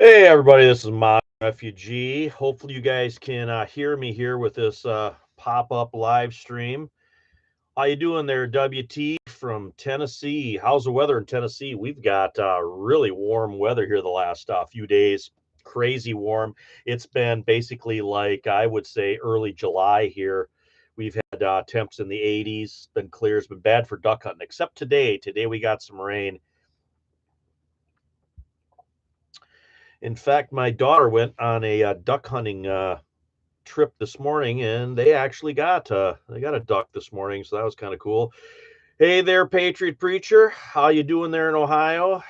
Hey everybody, this is Mod Refugee. Hopefully you guys can hear me here with this pop-up live stream. How you doing there, WT from Tennessee? How's the weather in Tennessee? We've got really warm weather here the last few days. Crazy warm. It's been basically like I would say early July here. We've had temps in the 80s. Been clear. It's been bad for duck hunting, except today. Today we got some rain. In fact, my daughter went on a duck hunting trip this morning, and they got a duck this morning, so that was kind of cool. Hey there, Patriot Preacher, how you doing there in Ohio?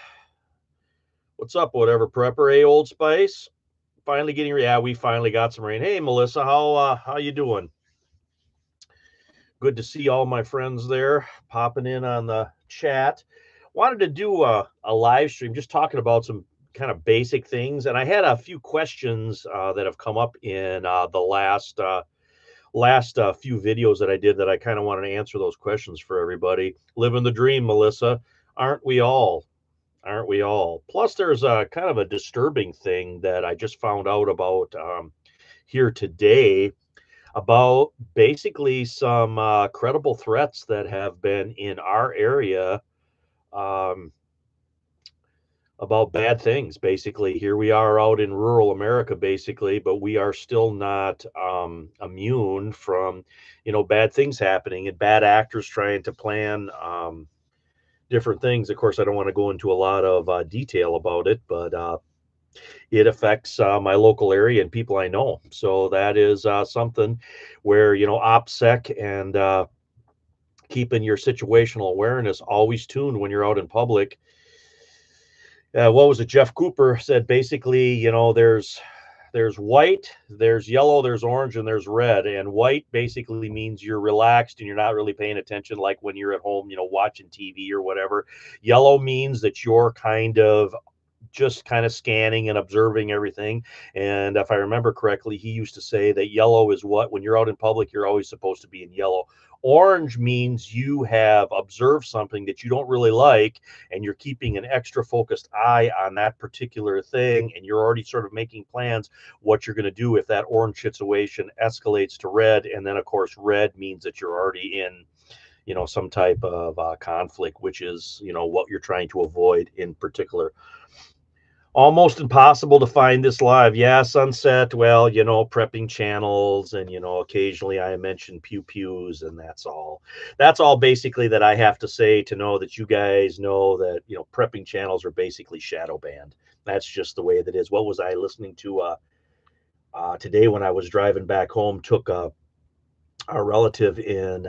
What's up, whatever prepper? Hey, Old Spice, finally getting yeah, we finally got some rain. Hey, Melissa, how you doing? Good to see all my friends there popping in on the chat. Wanted to do a live stream just talking about some kind of basic things, and I had a few questions that have come up in the last few videos that I did that I kind of wanted to answer those questions for everybody. Living the dream, Melissa. Aren't we all? Aren't we all? Plus, there's a kind of a disturbing thing that I just found out about here today about basically some credible threats that have been in our area um, about bad things. Basically, here we are out in rural America, basically, but we are still not immune from, bad things happening and bad actors trying to plan different things. Of course, I don't want to go into a lot of detail about it, but it affects my local area and people I know. So that is something where, OPSEC and keeping your situational awareness always tuned when you're out in public. What was it? Jeff Cooper said basically, there's white, there's yellow, there's orange, and there's red. And white basically means you're relaxed and you're not really paying attention, like when you're at home, watching TV or whatever. Yellow means that you're kind of scanning and observing everything. And if I remember correctly, he used to say that yellow is what, when you're out in public, you're always supposed to be in yellow. Orange means you have observed something that you don't really like, and you're keeping an extra focused eye on that particular thing, and you're already sort of making plans what you're going to do if that orange situation escalates to red. And then, of course, red means that you're already in some type of conflict, which is what you're trying to avoid in particular. Almost impossible to find this live. Yeah, Sunset. Well, prepping channels, and occasionally I mention pew pews, and that's all. That's all basically that I have to say to know that you guys know that prepping channels are basically shadow banned. That's just the way that is. What was I listening to today when I was driving back home? Took a relative in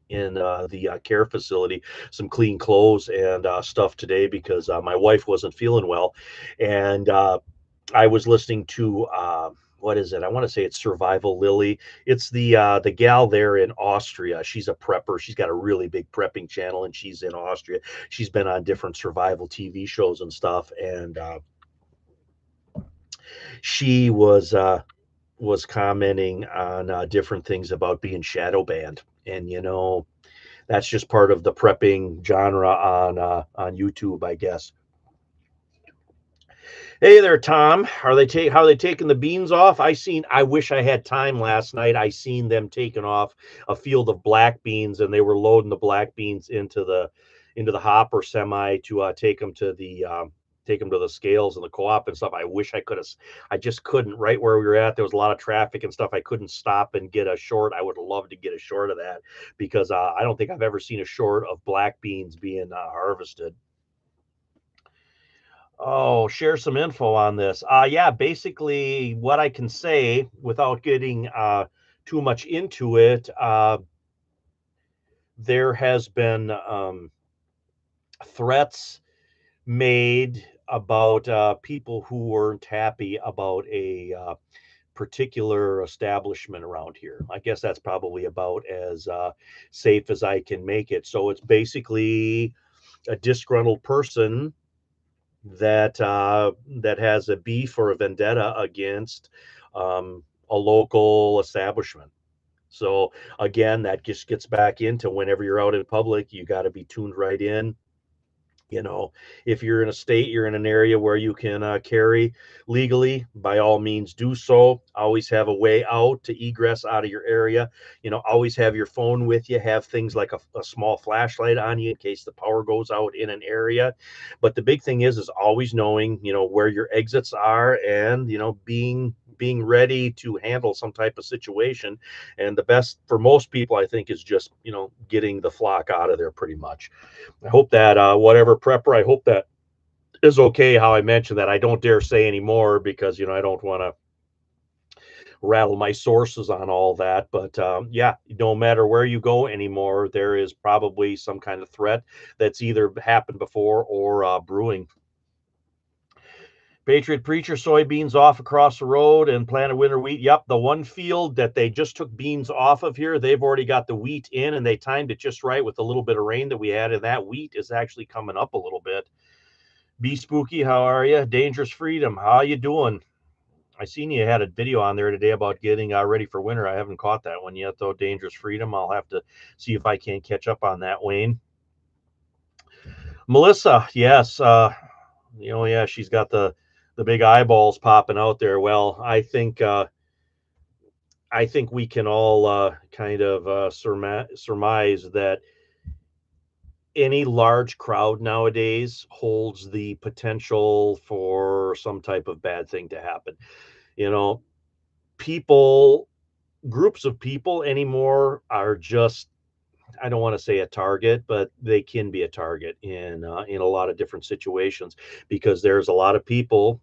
the care facility some clean clothes and stuff today because my wife wasn't feeling well, and I was listening to what is it? I want to say it's Survival Lily. It's the gal there in Austria. She's a prepper. She's got a really big prepping channel, and she's in Austria. She's been on different survival TV shows and stuff, and she was commenting on different things about being shadow banned, and that's just part of the prepping genre on YouTube, I guess. Hey there, Tom. How are they taking the beans off? I wish I had time last night. I seen them taking off a field of black beans, and they were loading the black beans into the hopper semi to take them to the scales and the co-op and stuff. I wish I could have. I just couldn't. Right where we were at, there was a lot of traffic and stuff. I couldn't stop and get a short. I would love to get a short of that because I don't think I've ever seen a short of black beans being harvested. Oh, share some info on this. Yeah, basically what I can say without getting too much into it, there has been threats made about people who weren't happy about a particular establishment around here. I guess that's probably about as safe as I can make it. So it's basically a disgruntled person that has a beef or a vendetta against a local establishment. So again, that just gets back into whenever you're out in public, you got to be tuned right in You know, if you're in a state, you're in an area where you can carry legally, by all means do so. Always have a way out to egress out of your area. Always have your phone with you, have things like a small flashlight on you in case the power goes out in an area. But the big thing is always knowing, where your exits are, and, being ready to handle some type of situation. And the best for most people, I think, is just, getting the flock out of there pretty much. I hope that whatever prepper, I hope that is okay how I mentioned that. I don't dare say anymore because, I don't want to rattle my sources on all that. But yeah, no matter where you go anymore, there is probably some kind of threat that's either happened before or brewing. Patriot Preacher, soybeans off across the road and planted winter wheat. Yep, the one field that they just took beans off of here, they've already got the wheat in, and they timed it just right with a little bit of rain that we had, and that wheat is actually coming up a little bit. Be Spooky, how are you? Dangerous Freedom, how you doing? I seen you had a video on there today about getting ready for winter. I haven't caught that one yet, though. Dangerous Freedom. I'll have to see if I can catch up on that, Wayne. Melissa, yes. Yeah, she's got the big eyeballs popping out there. Well, I think we can all kind of surmise that any large crowd nowadays holds the potential for some type of bad thing to happen. You know, people, groups of people anymore are just, I don't want to say a target, but they can be a target in a lot of different situations, because there's a lot of people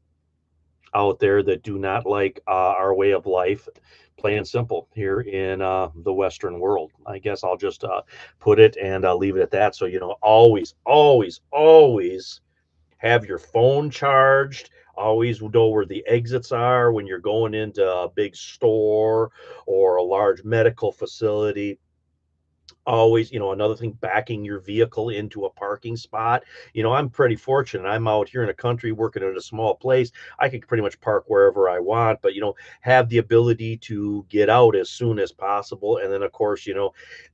out there that do not like our way of life, plain and simple, here in the Western world. I guess I'll just put it and leave it at that. So, always, always, always have your phone charged. Always know where the exits are when you're going into a big store or a large medical facility. Always, another thing, backing your vehicle into a parking spot. I'm pretty fortunate. I'm out here in the country working at a small place. I can pretty much park wherever I want, but, have the ability to get out as soon as possible. And then, of course,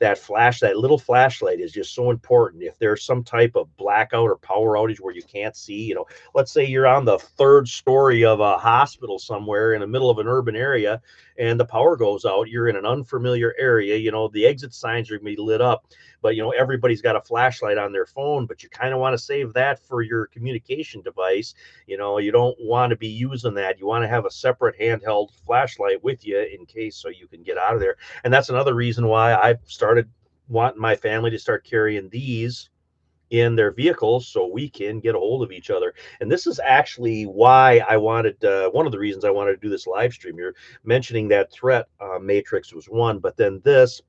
that little flashlight is just so important. If there's some type of blackout or power outage where you can't see, let's say you're on the third story of a hospital somewhere in the middle of an urban area and the power goes out, you're in an unfamiliar area, the exit signs are going to be lit up, but everybody's got a flashlight on their phone, but you kind of want to save that for your communication device. You don't want to be using that. You want to have a separate handheld flashlight with you in case, so you can get out of there. And that's another reason why I started wanting my family to start carrying these in their vehicles so we can get a hold of each other. And this is actually why I wanted, one of the reasons I wanted to do this live stream. You're mentioning that threat matrix was one, but then this,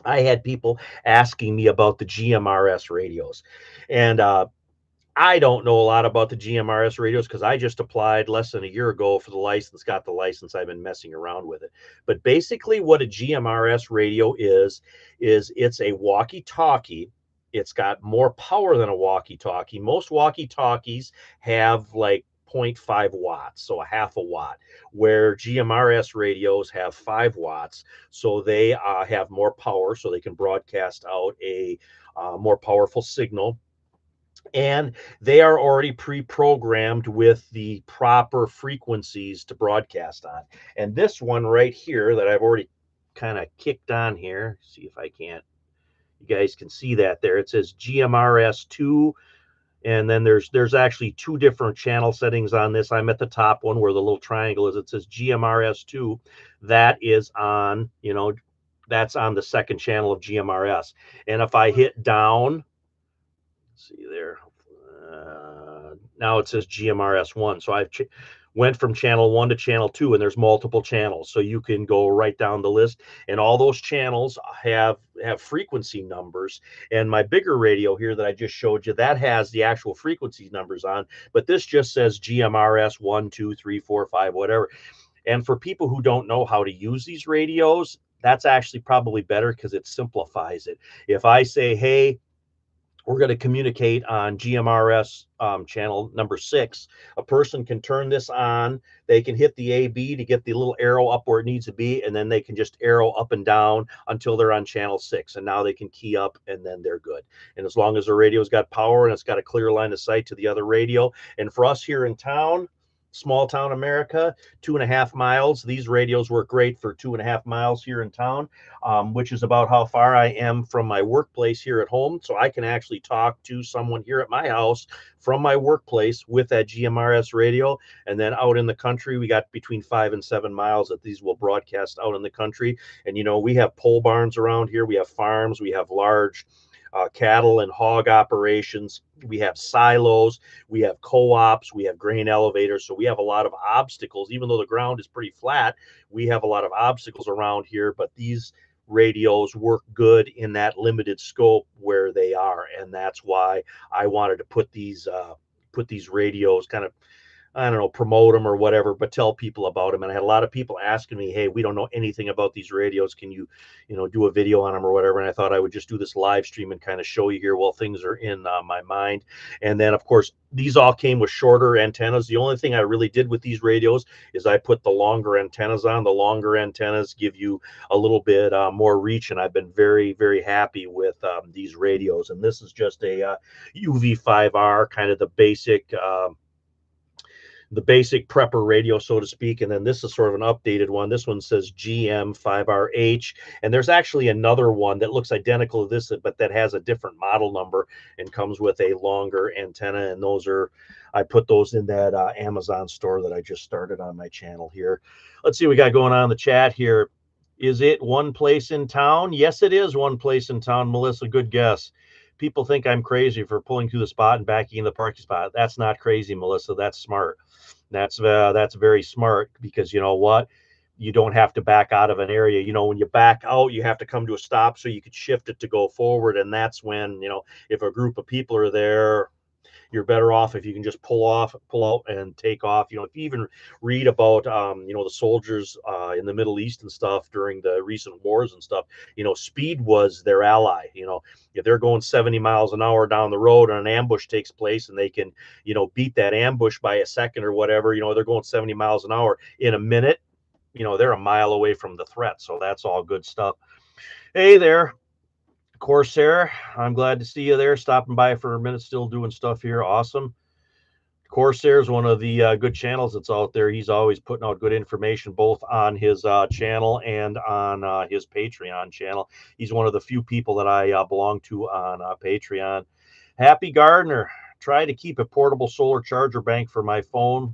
I had people asking me about the GMRS radios. And I don't know a lot about the GMRS radios because I just applied less than a year ago for the license, got the license. I've been messing around with it. But basically what a GMRS radio is it's a walkie-talkie. It's got more power than a walkie-talkie. Most walkie-talkies have like 0.5 watts, so a half a watt, where GMRS radios have 5 watts. So they have more power, so they can broadcast out a more powerful signal, and they are already pre-programmed with the proper frequencies to broadcast on. And this one right here that I've already kind of kicked on here, see if I can't, you guys can see that there, it says GMRS2, and then there's actually 2 different channel settings on this. I'm at the top one where the little triangle is. It says GMRS2. That is on, that's on the second channel of GMRS. And if I hit down, see there, now it says GMRS1. So I've went from channel 1 to channel 2, and there's multiple channels, so you can go right down the list, and all those channels have frequency numbers. And my bigger radio here that I just showed you, that has the actual frequency numbers on, but this just says GMRS 1, 2, 3, 4, 5, whatever. And for people who don't know how to use these radios, that's actually probably better because it simplifies it. If I say, hey, we're going to communicate on GMRS channel number 6. A person can turn this on. They can hit the AB to get the little arrow up where it needs to be, and then they can just arrow up and down until they're on channel 6. And now they can key up, and then they're good. And as long as the radio's got power and it's got a clear line of sight to the other radio. And for us here in town, small town America, 2.5 miles. These radios work great for 2.5 miles here in town, which is about how far I am from my workplace here at home. So I can actually talk to someone here at my house from my workplace with that GMRS radio. And then out in the country, we got between 5 and 7 miles that these will broadcast out in the country. And, you know, we have pole barns around here. We have farms. We have large cattle and hog operations. We have silos, we have co-ops, we have grain elevators. So we have a lot of obstacles. Even though the ground is pretty flat, we have a lot of obstacles around here, but these radios work good in that limited scope where they are. And that's why I wanted to put these radios kind of, I don't know, promote them or whatever, but tell people about them. And I had a lot of people asking me, hey, we don't know anything about these radios. Can you, do a video on them or whatever? And I thought I would just do this live stream and kind of show you here while things are in my mind. And then, of course, these all came with shorter antennas. The only thing I really did with these radios is I put the longer antennas on. The longer antennas give you a little bit more reach. And I've been very, very happy with these radios. And this is just a UV5R, kind of the basic prepper radio, so to speak. And then this is sort of an updated one. This one says GM5RH. And there's actually another one that looks identical to this, but that has a different model number and comes with a longer antenna. And I put those in that Amazon store that I just started on my channel here. Let's see what we got going on in the chat here. Is it one place in town? Yes, it is one place in town, Melissa. Good guess. People think I'm crazy for pulling through the spot and backing in the parking spot. That's not crazy, Melissa. That's smart. That's very smart, because you know what? You don't have to back out of an area. When you back out, you have to come to a stop so you could shift it to go forward. And that's when, if a group of people are there, you're better off if you can just pull out and take off. If you even read about, the soldiers in the Middle East and stuff during the recent wars and stuff, speed was their ally. If they're going 70 miles an hour down the road and an ambush takes place and they can, beat that ambush by a second or whatever, they're going 70 miles an hour in a minute, they're a mile away from the threat. So that's all good stuff. Hey there, Corsair, I'm glad to see you there, stopping by for a minute, still doing stuff here. Awesome. Corsair is one of the good channels that's out there. He's always putting out good information, both on his channel and on his Patreon channel. He's one of the few people that I belong to on Patreon. Happy Gardner, try to keep a portable solar charger bank for my phone.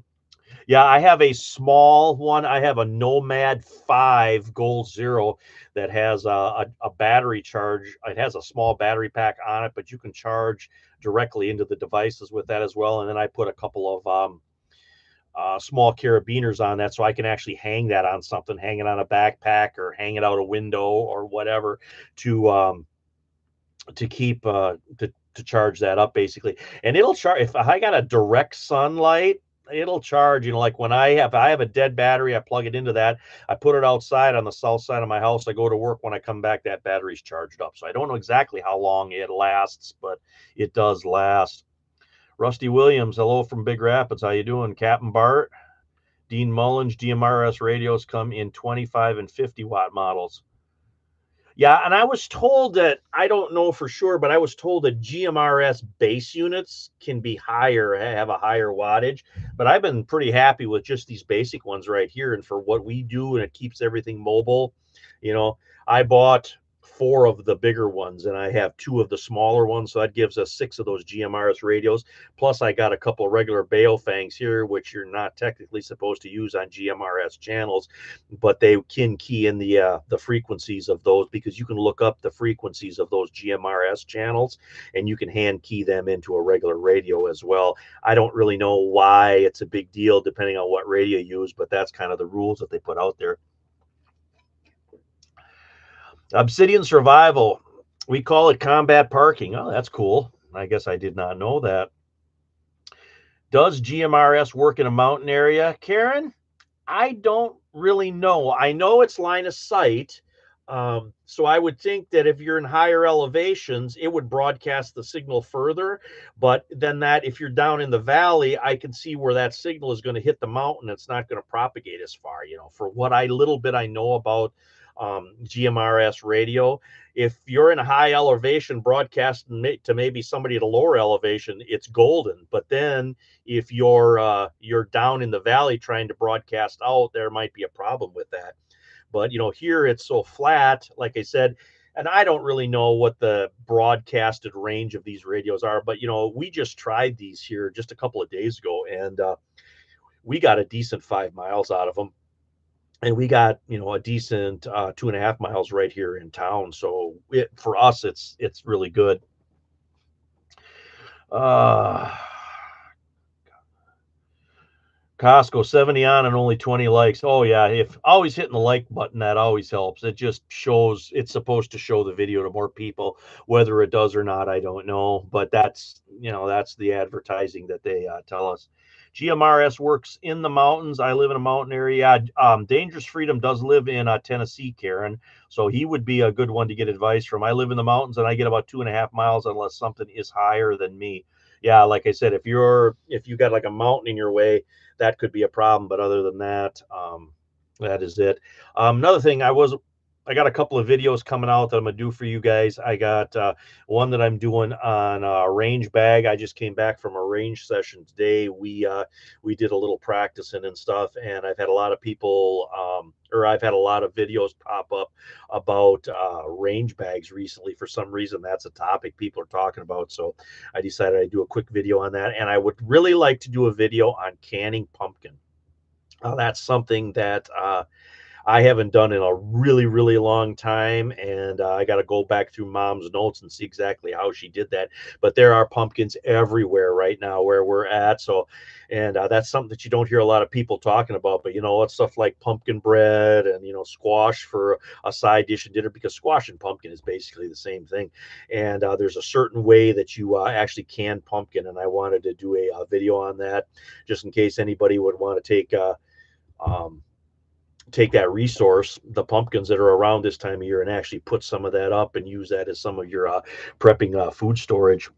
Yeah, I have a small one. I have a Nomad 5 Gold Zero that has a battery charge. It has a small battery pack on it, but you can charge directly into the devices with that as well. And then I put a couple of small carabiners on that, so I can actually hang that on something, hang it on a backpack or hang it out a window or whatever to keep to charge that up basically. And it'll charge if I got a direct sunlight. It'll charge, like when I have a dead battery, I plug it into that. I put it outside on the south side of my house. I go to work. When I come back, that battery's charged up. So I don't know exactly how long it lasts, but it does last. Rusty Williams, hello from Big Rapids. How you doing? Captain Bart, Dean Mullins, GMRS radios come in 25 and 50 watt models. Yeah, and I was told that, I don't know for sure, but I was told that GMRS base units can be higher, have a higher wattage. But I've been pretty happy with just these basic ones right here. And for what we do, and it keeps everything mobile, I bought 4 of the bigger ones and I have 2 of the smaller ones. So that gives us 6 of those GMRS radios. Plus I got a couple of regular Baofangs here, which you're not technically supposed to use on GMRS channels, but they can key in the frequencies of those, because you can look up the frequencies of those GMRS channels and you can hand key them into a regular radio as well. I don't really know why it's a big deal depending on what radio you use, but that's kind of the rules that they put out there. Obsidian Survival, we call it combat parking. Oh, that's cool. I guess I did not know that. Does GMRS work in a mountain area? Karen, I don't really know. I know it's line of sight. So I would think that if you're in higher elevations, it would broadcast the signal further. But then that if you're down in the valley, I can see where that signal is going to hit the mountain. It's not going to propagate as far, for what little bit I know about GMRS radio. If you're in a high elevation broadcasting to maybe somebody at a lower elevation, it's golden. But then if you're down in the valley trying to broadcast out, there might be a problem with that. But here it's so flat, like I said, and I don't really know what the broadcasted range of these radios are, but we just tried these here just a couple of days ago, and we got a decent 5 miles out of them, and we got a decent 2.5 miles right here in town. So for us, it's really good. Costco 70 on and only 20 likes. Oh yeah, if always hitting the like button, that always helps. It just shows it's supposed to show the video to more people. Whether it does or not, I don't know. But that's the advertising that they tell us. GMRS works in the mountains. I live in a mountain area. Dangerous Freedom does live in Tennessee, Karen. So he would be a good one to get advice from. I live in the mountains and I get about 2.5 miles unless something is higher than me. Yeah, like I said, if you got like a mountain in your way, that could be a problem. But other than that, that is it. Another thing, I got a couple of videos coming out that I'm gonna do for you guys. I got one that I'm doing on range bag. I just came back from a range session today. We did a little practicing and stuff, and I've had a lot of people, or I've had a lot of videos pop up about range bags recently. For some reason, that's a topic people are talking about. So I decided I'd do a quick video on that, and I would really like to do a video on canning pumpkin. That's something that I haven't done in a really, really long time, and I got to go back through Mom's notes and see exactly how she did that. But there are pumpkins everywhere right now where we're at. So, and that's something that you don't hear a lot of people talking about. But it's stuff like pumpkin bread and squash for a side dish and dinner, because squash and pumpkin is basically the same thing. And there's a certain way that you actually can pumpkin, and I wanted to do a video on that, just in case anybody would want to take that resource, the pumpkins that are around this time of year, and actually put some of that up and use that as some of your prepping food storage.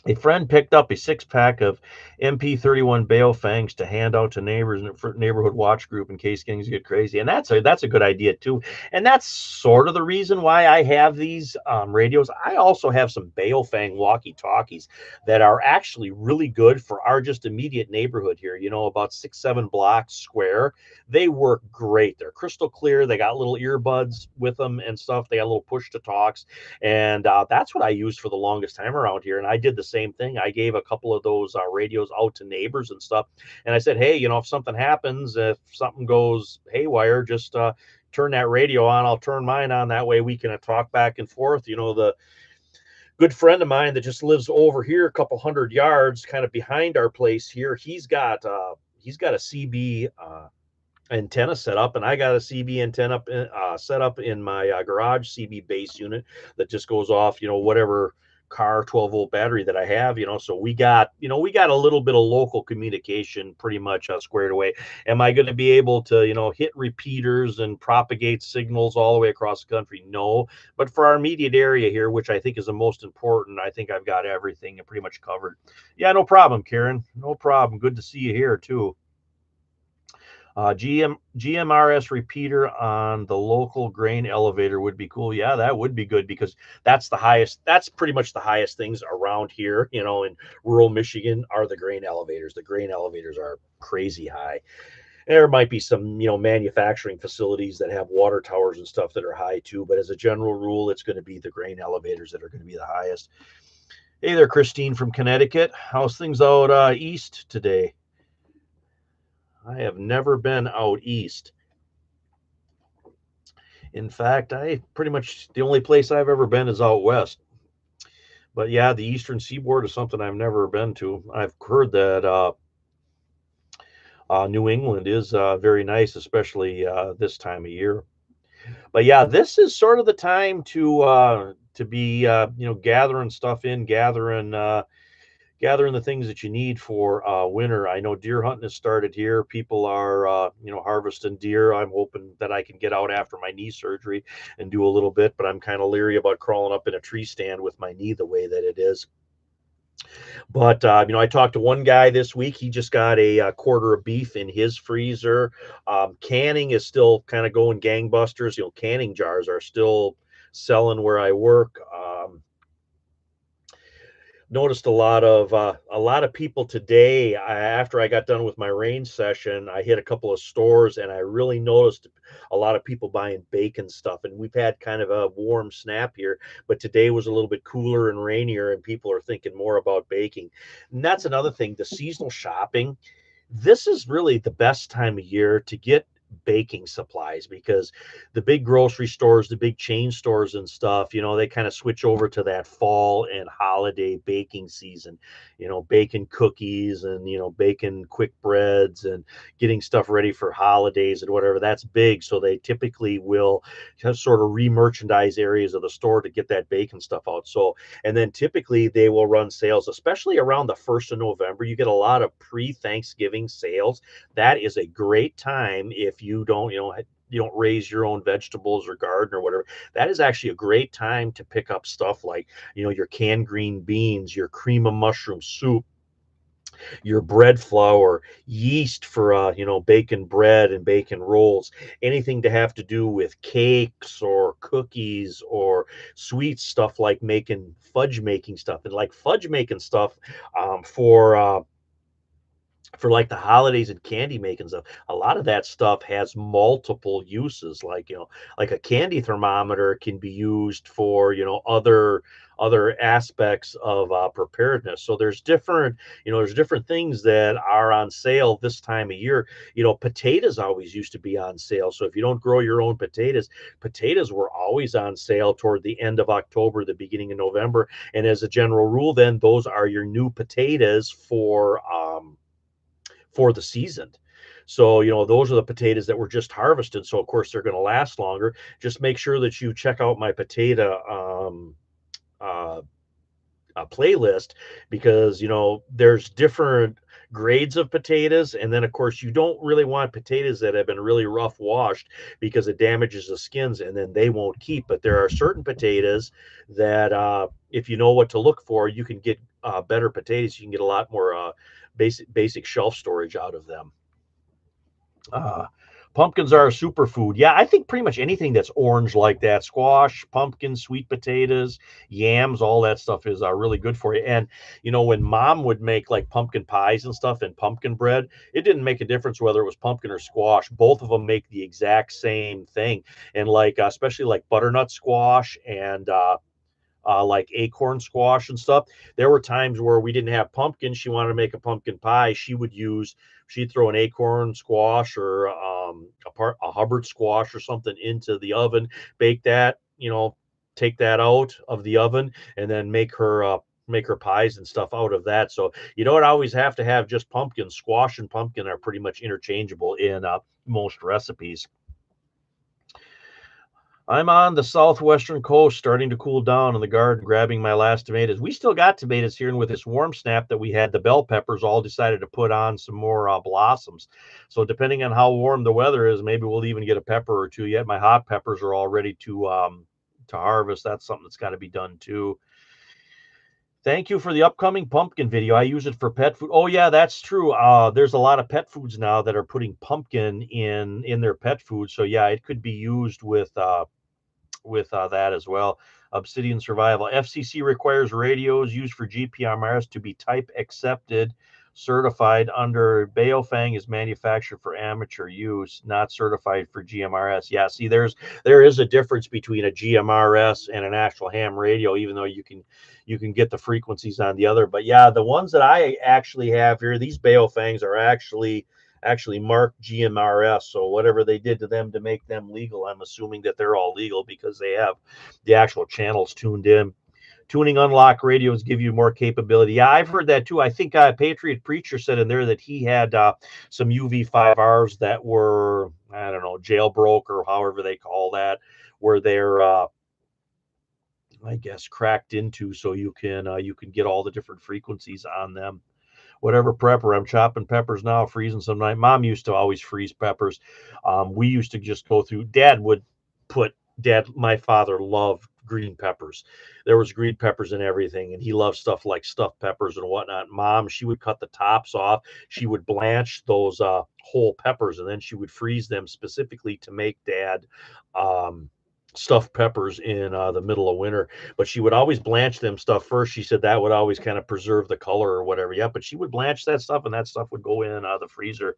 A friend picked up a 6-pack of MP31 Baofangs to hand out to neighbors for neighborhood watch group in case things get crazy. And that's a good idea too. And that's sort of the reason why I have these radios. I also have some Baofang walkie-talkies that are actually really good for our just immediate neighborhood here, about 6-7 blocks square. They work great. They're crystal clear. They got little earbuds with them and stuff. They got little push to talks. And that's what I used for the longest time around here. And I did the same thing. I gave a couple of those radios out to neighbors and stuff. And I said, hey, if something happens, if something goes haywire, just turn that radio on. I'll turn mine on. That way we can talk back and forth. The good friend of mine that just lives over here a couple hundred yards kind of behind our place here, he's got a CB antenna set up, and I got a CB antenna set up in my garage CB base unit that just goes off whatever car 12-volt battery that I have. So we got a little bit of local communication pretty much squared away. Am I going to be able to hit repeaters and propagate signals all the way across the country? No, but for our immediate area here, which I think is the most important, I think I've got everything pretty much covered. Yeah, no problem, Karen, no problem. Good to see you here too. GMRS repeater on the local grain elevator would be cool. Yeah, that would be good, because that's the highest. That's pretty much the highest things around here, in rural Michigan, are the grain elevators. The grain elevators are crazy high. There might be some, manufacturing facilities that have water towers and stuff that are high too. But as a general rule, it's going to be the grain elevators that are going to be the highest. Hey there, Christine from Connecticut. How's things out east today? I have never been out east. In fact, pretty much the only place I've ever been is out west. But yeah, the eastern seaboard is something I've never been to. I've heard that New England is very nice, especially this time of year. But yeah, this is sort of the time to be gathering stuff in, gathering gathering the things that you need for winter. I know deer hunting has started here. People are, harvesting deer. I'm hoping that I can get out after my knee surgery and do a little bit, but I'm kind of leery about crawling up in a tree stand with my knee the way that it is. But I talked to one guy this week. He just got a quarter of beef in his freezer. Canning is still kind of going gangbusters. Canning jars are still selling where I work. Noticed a lot of people today. After I got done with my range session, I hit a couple of stores and I really noticed a lot of people buying bacon stuff. And we've had kind of a warm snap here, but today was a little bit cooler and rainier, and people are thinking more about baking. And that's another thing, the seasonal shopping. This is really the best time of year to get baking supplies, because the big grocery stores, the big chain stores and stuff, they kind of switch over to that fall and holiday baking season, baking cookies and, baking quick breads and getting stuff ready for holidays and whatever. That's big. So they typically will just sort of re-merchandise areas of the store to get that baking stuff out. So, and then typically they will run sales, especially around the 1st of November. You get a lot of pre-Thanksgiving sales. That is a great time if you don't raise your own vegetables or garden or whatever. That is actually a great time to pick up stuff like, your canned green beans, your cream of mushroom soup, your bread flour, yeast for baking bread and baking rolls, anything to have to do with cakes or cookies or sweet stuff, like making fudge making stuff. And like fudge making stuff, for like the holidays and candy making stuff, a lot of that stuff has multiple uses. Like, like a candy thermometer can be used for, other aspects of preparedness. So there's different things that are on sale this time of year. Potatoes always used to be on sale. So if you don't grow your own potatoes were always on sale toward the end of October, the beginning of November. And as a general rule, then those are your new potatoes for the season. So, those are the potatoes that were just harvested. So, of course, they're going to last longer. Just make sure that you check out my potato uh, playlist, because, there's different grades of potatoes. And then, of course, you don't really want potatoes that have been really rough washed, because it damages the skins and then they won't keep. But there are certain potatoes that, if you know what to look for, you can get better potatoes. You can get a lot more basic shelf storage out of them. Uh, Pumpkins are a superfood. Yeah, I think pretty much anything that's orange like that, squash, pumpkins, sweet potatoes, yams, all that stuff is really good for you. And, when mom would make like pumpkin pies and stuff and pumpkin bread, it didn't make a difference whether it was pumpkin or squash. Both of them make the exact same thing. And like, especially like butternut squash and, like acorn squash and stuff. There were times where we didn't have pumpkin. She wanted to make a pumpkin pie. She'd throw an acorn squash or a Hubbard squash or something into the oven, bake that, take that out of the oven, and then make her pies and stuff out of that. So you don't always have to have just pumpkin. Squash and pumpkin are pretty much interchangeable in most recipes. I'm on the southwestern coast, starting to cool down in the garden, grabbing my last tomatoes. We still got tomatoes here, and with this warm snap that we had, the bell peppers all decided to put on some more blossoms. So depending on how warm the weather is, maybe we'll even get a pepper or two yet. My hot peppers are all ready to harvest. That's something that's got to be done too. Thank you for the upcoming pumpkin video. I use it for pet food. Oh yeah, that's true. There's a lot of pet foods now that are putting pumpkin in their pet food. So yeah, it could be used with that as well. Obsidian Survival. FCC requires radios used for GPRS to be type accepted, certified under Baofeng is manufactured for amateur use, not certified for GMRS. Yeah, see, there is a difference between a GMRS and an actual ham radio, even though you can get the frequencies on the other. But yeah, the ones that I actually have here, these Baofengs are actually marked GMRS. So whatever they did to them to make them legal, I'm assuming that they're all legal because they have the actual channels tuned in. Tuning unlock radios give you more capability. Yeah, I've heard that too. I think Patriot Preacher said in there that he had some UV5Rs that were, I don't know, jailbroke or however they call that, where they're I guess, cracked into, so you can get all the different frequencies on them. Whatever prepper, I'm chopping peppers now, freezing some night. Mom used to always freeze peppers. We used to just go through. My father loved green peppers. There was green peppers in everything, and he loved stuff like stuffed peppers and whatnot. Mom, she would cut the tops off. She would blanch those whole peppers, and then she would freeze them specifically to make Dad stuffed peppers in the middle of winter. But she would always blanch them stuff first. She said that would always kind of preserve the color or whatever. Yeah, but she would blanch that stuff, and that stuff would go in the freezer.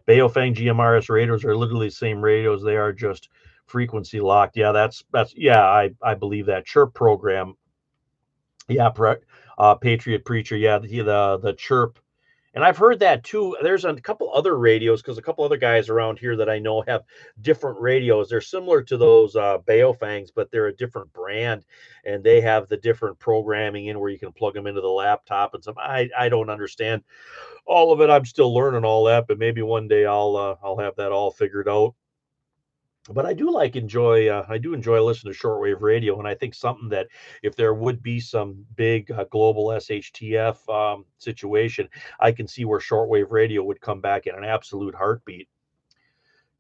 Baofeng GMRS radios are literally the same radios. They are just frequency locked. Yeah, I believe that chirp program. Yeah, Patriot Preacher. Yeah, the chirp. And I've heard that too. There's a couple other radios, because a couple other guys around here that I know have different radios. They're similar to those Baofangs, but they're a different brand, and they have the different programming in where you can plug them into the laptop and stuff. I don't understand all of it. I'm still learning all that, but maybe one day I'll have that all figured out. But I do enjoy listening to shortwave radio, and I think something that, if there would be some big global SHTF situation, I can see where shortwave radio would come back in an absolute heartbeat.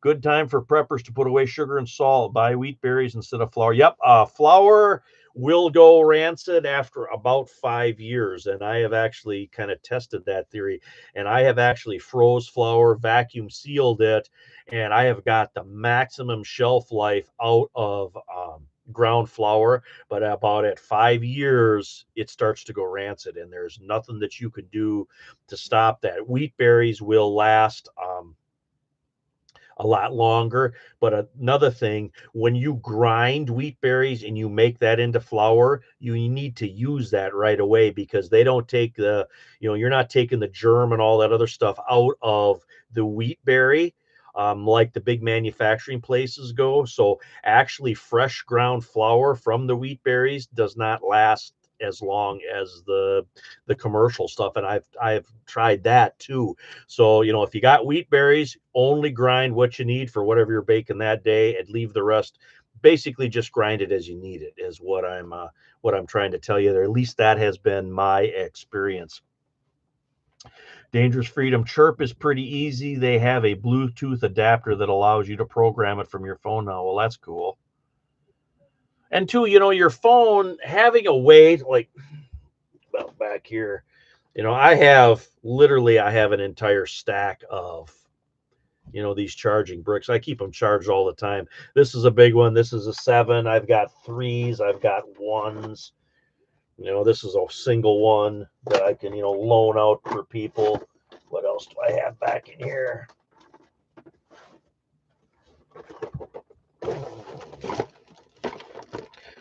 Good time for preppers to put away sugar and salt. Buy wheat berries instead of flour. Yep, flour will go rancid after about 5 years, and I have actually kind of tested that theory. And I have actually froze flour, vacuum sealed it, and I have got the maximum shelf life out of ground flour. But about at 5 years, it starts to go rancid, and there's nothing that you can do to stop that. Wheat berries will last a lot longer. But another thing, when you grind wheat berries and you make that into flour, you need to use that right away, because they don't take you're not taking the germ and all that other stuff out of the wheat berry. Like the big manufacturing places go. So actually, fresh ground flour from the wheat berries does not last as long as the commercial stuff, and I've tried that too. So if you got wheat berries, only grind what you need for whatever you're baking that day, and leave the rest. Basically, just grind it as you need it, is what I'm trying to tell you there. At least that has been my experience. Dangerous Freedom Chirp is pretty easy. They have a Bluetooth adapter that allows you to program it from your phone now. Well, that's cool. And two, your phone having a way like, well, back here, I have an entire stack of these charging bricks. I keep them charged all the time. This is a big one. This is a 7. I've got 3s. I've got 1s. This is a single one that I can, loan out for people. What else do I have back in here?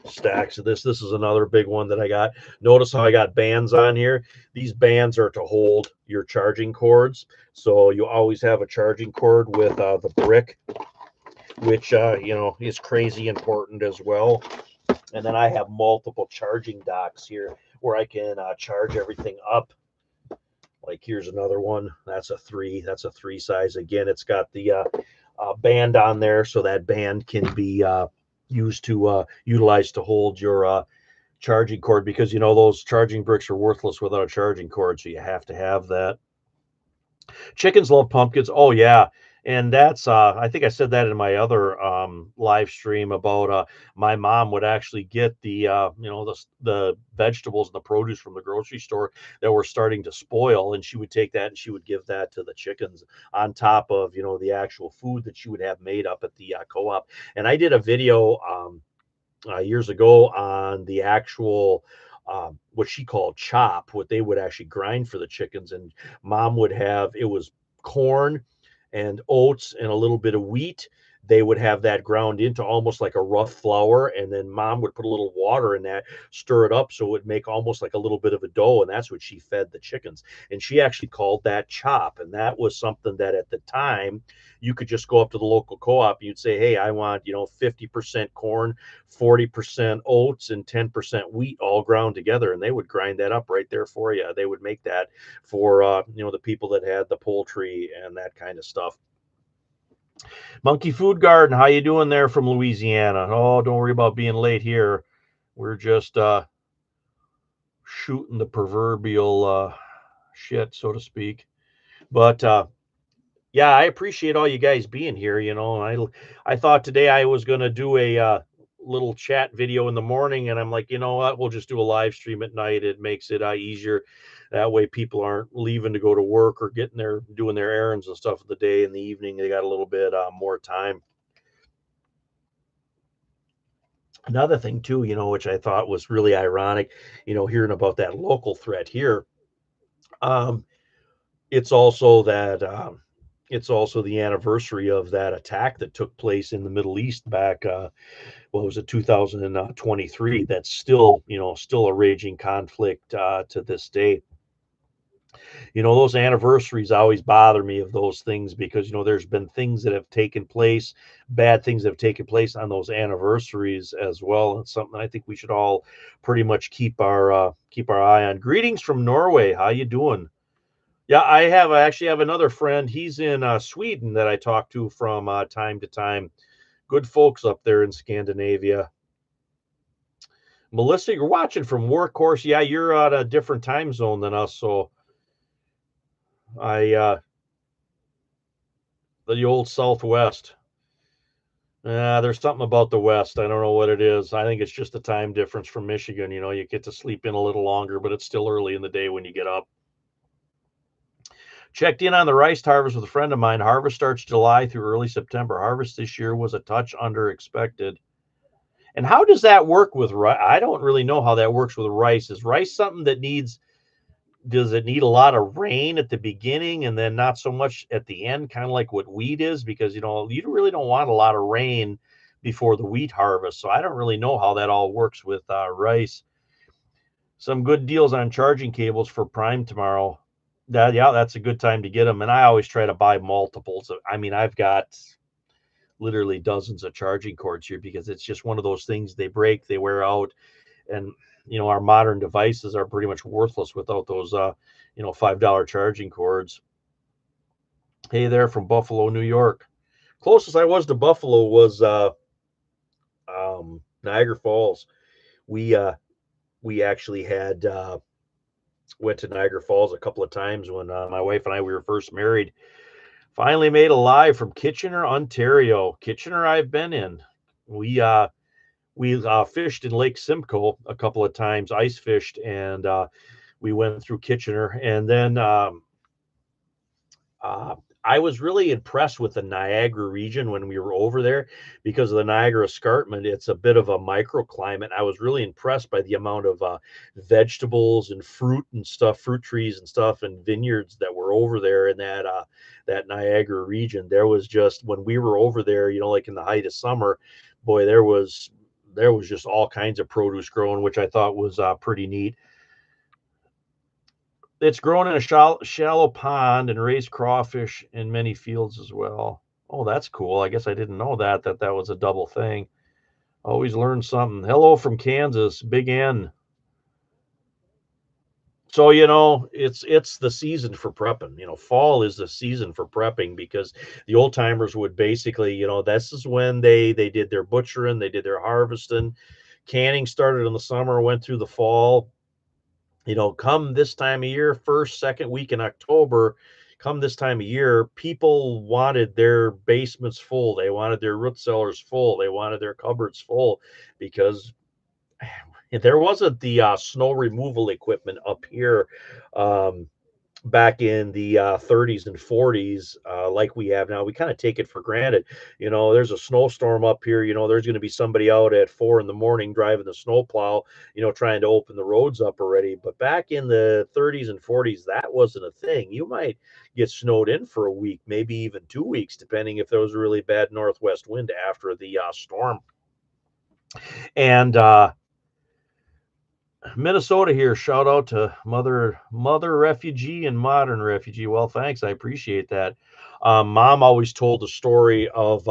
Stacks of this. This is another big one that I got. Notice how I got bands on here. These bands are to hold your charging cords. So you always have a charging cord with the brick, which, is crazy important as well. And then I have multiple charging docks here where I can charge everything up. Like here's another one. That's a 3. That's a 3 size. Again, it's got the band on there, so that band can be used to utilize to hold your charging cord, because those charging bricks are worthless without a charging cord, so you have to have that. Chickens love pumpkins. Oh yeah. And that's I think I said that in my other live stream about my mom would actually get the vegetables and the produce from the grocery store that were starting to spoil, and she would take that and she would give that to the chickens on top of the actual food that she would have made up at the co-op. And I did a video years ago on the actual what she called chop, what they would actually grind for the chickens. And Mom would have, it was corn and oats and a little bit of wheat. They would have that ground into almost like a rough flour, and then Mom would put a little water in that, stir it up so it would make almost like a little bit of a dough, and that's what she fed the chickens. And she actually called that chop, and that was something that at the time you could just go up to the local co-op and you'd say, hey, I want 50% corn, 40% oats, and 10% wheat all ground together, and they would grind that up right there for you. They would make that for the people that had the poultry and that kind of stuff. Monkey Food Garden, how you doing there from Louisiana? Oh, don't worry about being late here. We're just shooting the proverbial shit, so to speak. But yeah, I appreciate all you guys being here. I thought today I was gonna do a little chat video in the morning, and I'm like, you know what? We'll just do a live stream at night. It makes it easier. That way, people aren't leaving to go to work or getting there doing their errands and stuff of the day. In the evening, they got a little bit more time. Another thing too, which I thought was really ironic, hearing about that local threat here. Um, it's also that it's also the anniversary of that attack that took place in the Middle East back, what was it, 2023? That's still, still a raging conflict to this day. Those anniversaries always bother me of those things because, there's been things that have taken place, bad things that have taken place on those anniversaries as well. It's something I think we should all pretty much keep our eye on. Greetings from Norway. How you doing? Yeah, I actually have another friend. He's in Sweden that I talk to from time to time. Good folks up there in Scandinavia. Melissa, you're watching from work course. Yeah, you're on a different time zone than us, so I the old Southwest. There's something about the West. I don't know what it is. I think it's just the time difference from Michigan. You get to sleep in a little longer, but it's still early in the day when you get up. Checked in on the rice harvest with a friend of mine. Harvest starts July through early September. Harvest this year was a touch under expected. And how does that work with rice? I don't really know how that works with rice. Is rice something that does it need a lot of rain at the beginning and then not so much at the end, kind of like what wheat is? Because, you really don't want a lot of rain before the wheat harvest. So I don't really know how that all works with rice. Some good deals on charging cables for Prime tomorrow. Yeah, that's a good time to get them. And I always try to buy multiples. I mean, I've got literally dozens of charging cords here because it's just one of those things. They break, they wear out, and our modern devices are pretty much worthless without those $5 charging cords. Hey there from Buffalo, New York. Closest I was to Buffalo was Niagara Falls. We uh we actually had went to Niagara Falls a couple of times when my wife and I we were first married. Finally made a live from Kitchener, Ontario. Kitchener I've been in. We fished in Lake Simcoe a couple of times, ice fished, and we went through Kitchener. And then uh, I was really impressed with the Niagara region when we were over there because of the Niagara Escarpment. It's a bit of a microclimate. I was really impressed by the amount of vegetables and fruit and stuff, fruit trees and stuff, and vineyards that were over there in that Niagara region. There was just when we were over there, like in the height of summer, boy, there was just all kinds of produce growing, which I thought was pretty neat. It's grown in a shallow pond and raised crawfish in many fields as well. Oh, that's cool. I guess I didn't know that was a double thing. Always learn something. Hello from Kansas, Big N. So, it's the season for prepping. Fall is the season for prepping because the old timers would basically, this is when they did their butchering, they did their harvesting. Canning started in the summer, went through the fall. Come this time of year, first, second week in October, come this time of year, people wanted their basements full. They wanted their root cellars full. They wanted their cupboards full because there wasn't the snow removal equipment up here. Um, Back in the 30s and 40s, like we have now. We kind of take it for granted. There's a snowstorm up here. There's going to be somebody out at 4 in the morning driving the snowplow, trying to open the roads up already. But back in the 30s and 40s, that wasn't a thing. You might get snowed in for a week, maybe even 2 weeks, depending if there was a really bad northwest wind after the storm. And Minnesota here. Shout out to mother refugee and modern refugee. Well, thanks. I appreciate that. Mom always told the story of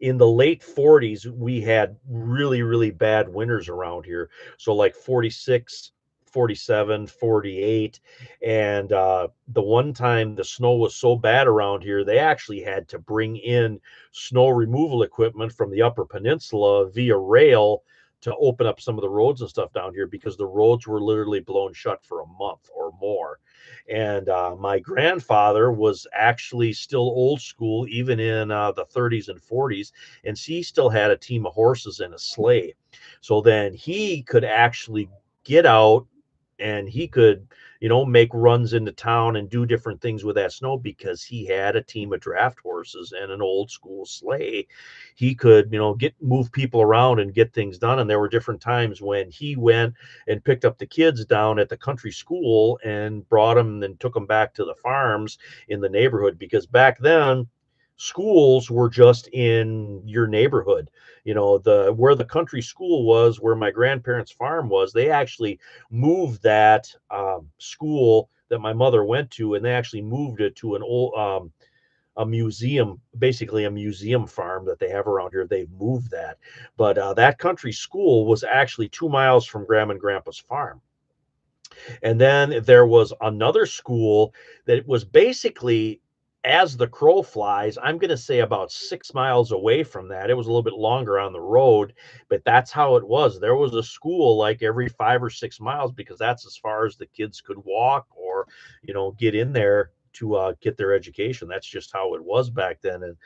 in the late 40s, we had really, really bad winters around here. So like 46, 47, 48. And the one time the snow was so bad around here, they actually had to bring in snow removal equipment from the Upper Peninsula via rail to open up some of the roads and stuff down here because the roads were literally blown shut for a month or more. And my grandfather was actually still old school, even in the 30s and 40s, and he still had a team of horses and a sleigh. So then he could actually get out and he could, make runs into town and do different things with that snow because he had a team of draft horses and an old school sleigh. He could, move people around and get things done. And there were different times when he went and picked up the kids down at the country school and brought them and took them back to the farms in the neighborhood, because back then schools were just in your neighborhood. The where the country school was, where my grandparents' farm was, they actually moved that school that my mother went to, and they actually moved it to an old a museum, basically a museum farm that they have around here. They've moved that, but that country school was actually 2 miles from Grandma and Grandpa's farm. And then there was another school that was basically, as the crow flies, I'm going to say about 6 miles away from that. It was a little bit longer on the road, but that's how it was. There was a school like every 5 or 6 miles because that's as far as the kids could walk or, get in there to get their education. That's just how it was back then. And,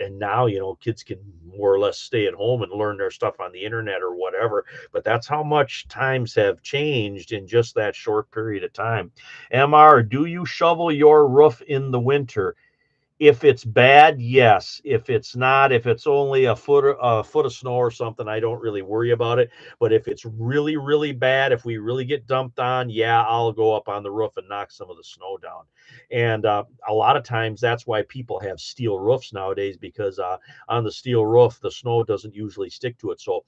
and now, kids can more or less stay at home and learn their stuff on the internet or whatever. But that's how much times have changed in just that short period of time. MR, do you shovel your roof in the winter? If it's bad, yes. If it's not, if it's only a foot of snow or something, I don't really worry about it. But if it's really, really bad, if we really get dumped on, yeah, I'll go up on the roof and knock some of the snow down. And a lot of times that's why people have steel roofs nowadays, because on the steel roof, the snow doesn't usually stick to it. So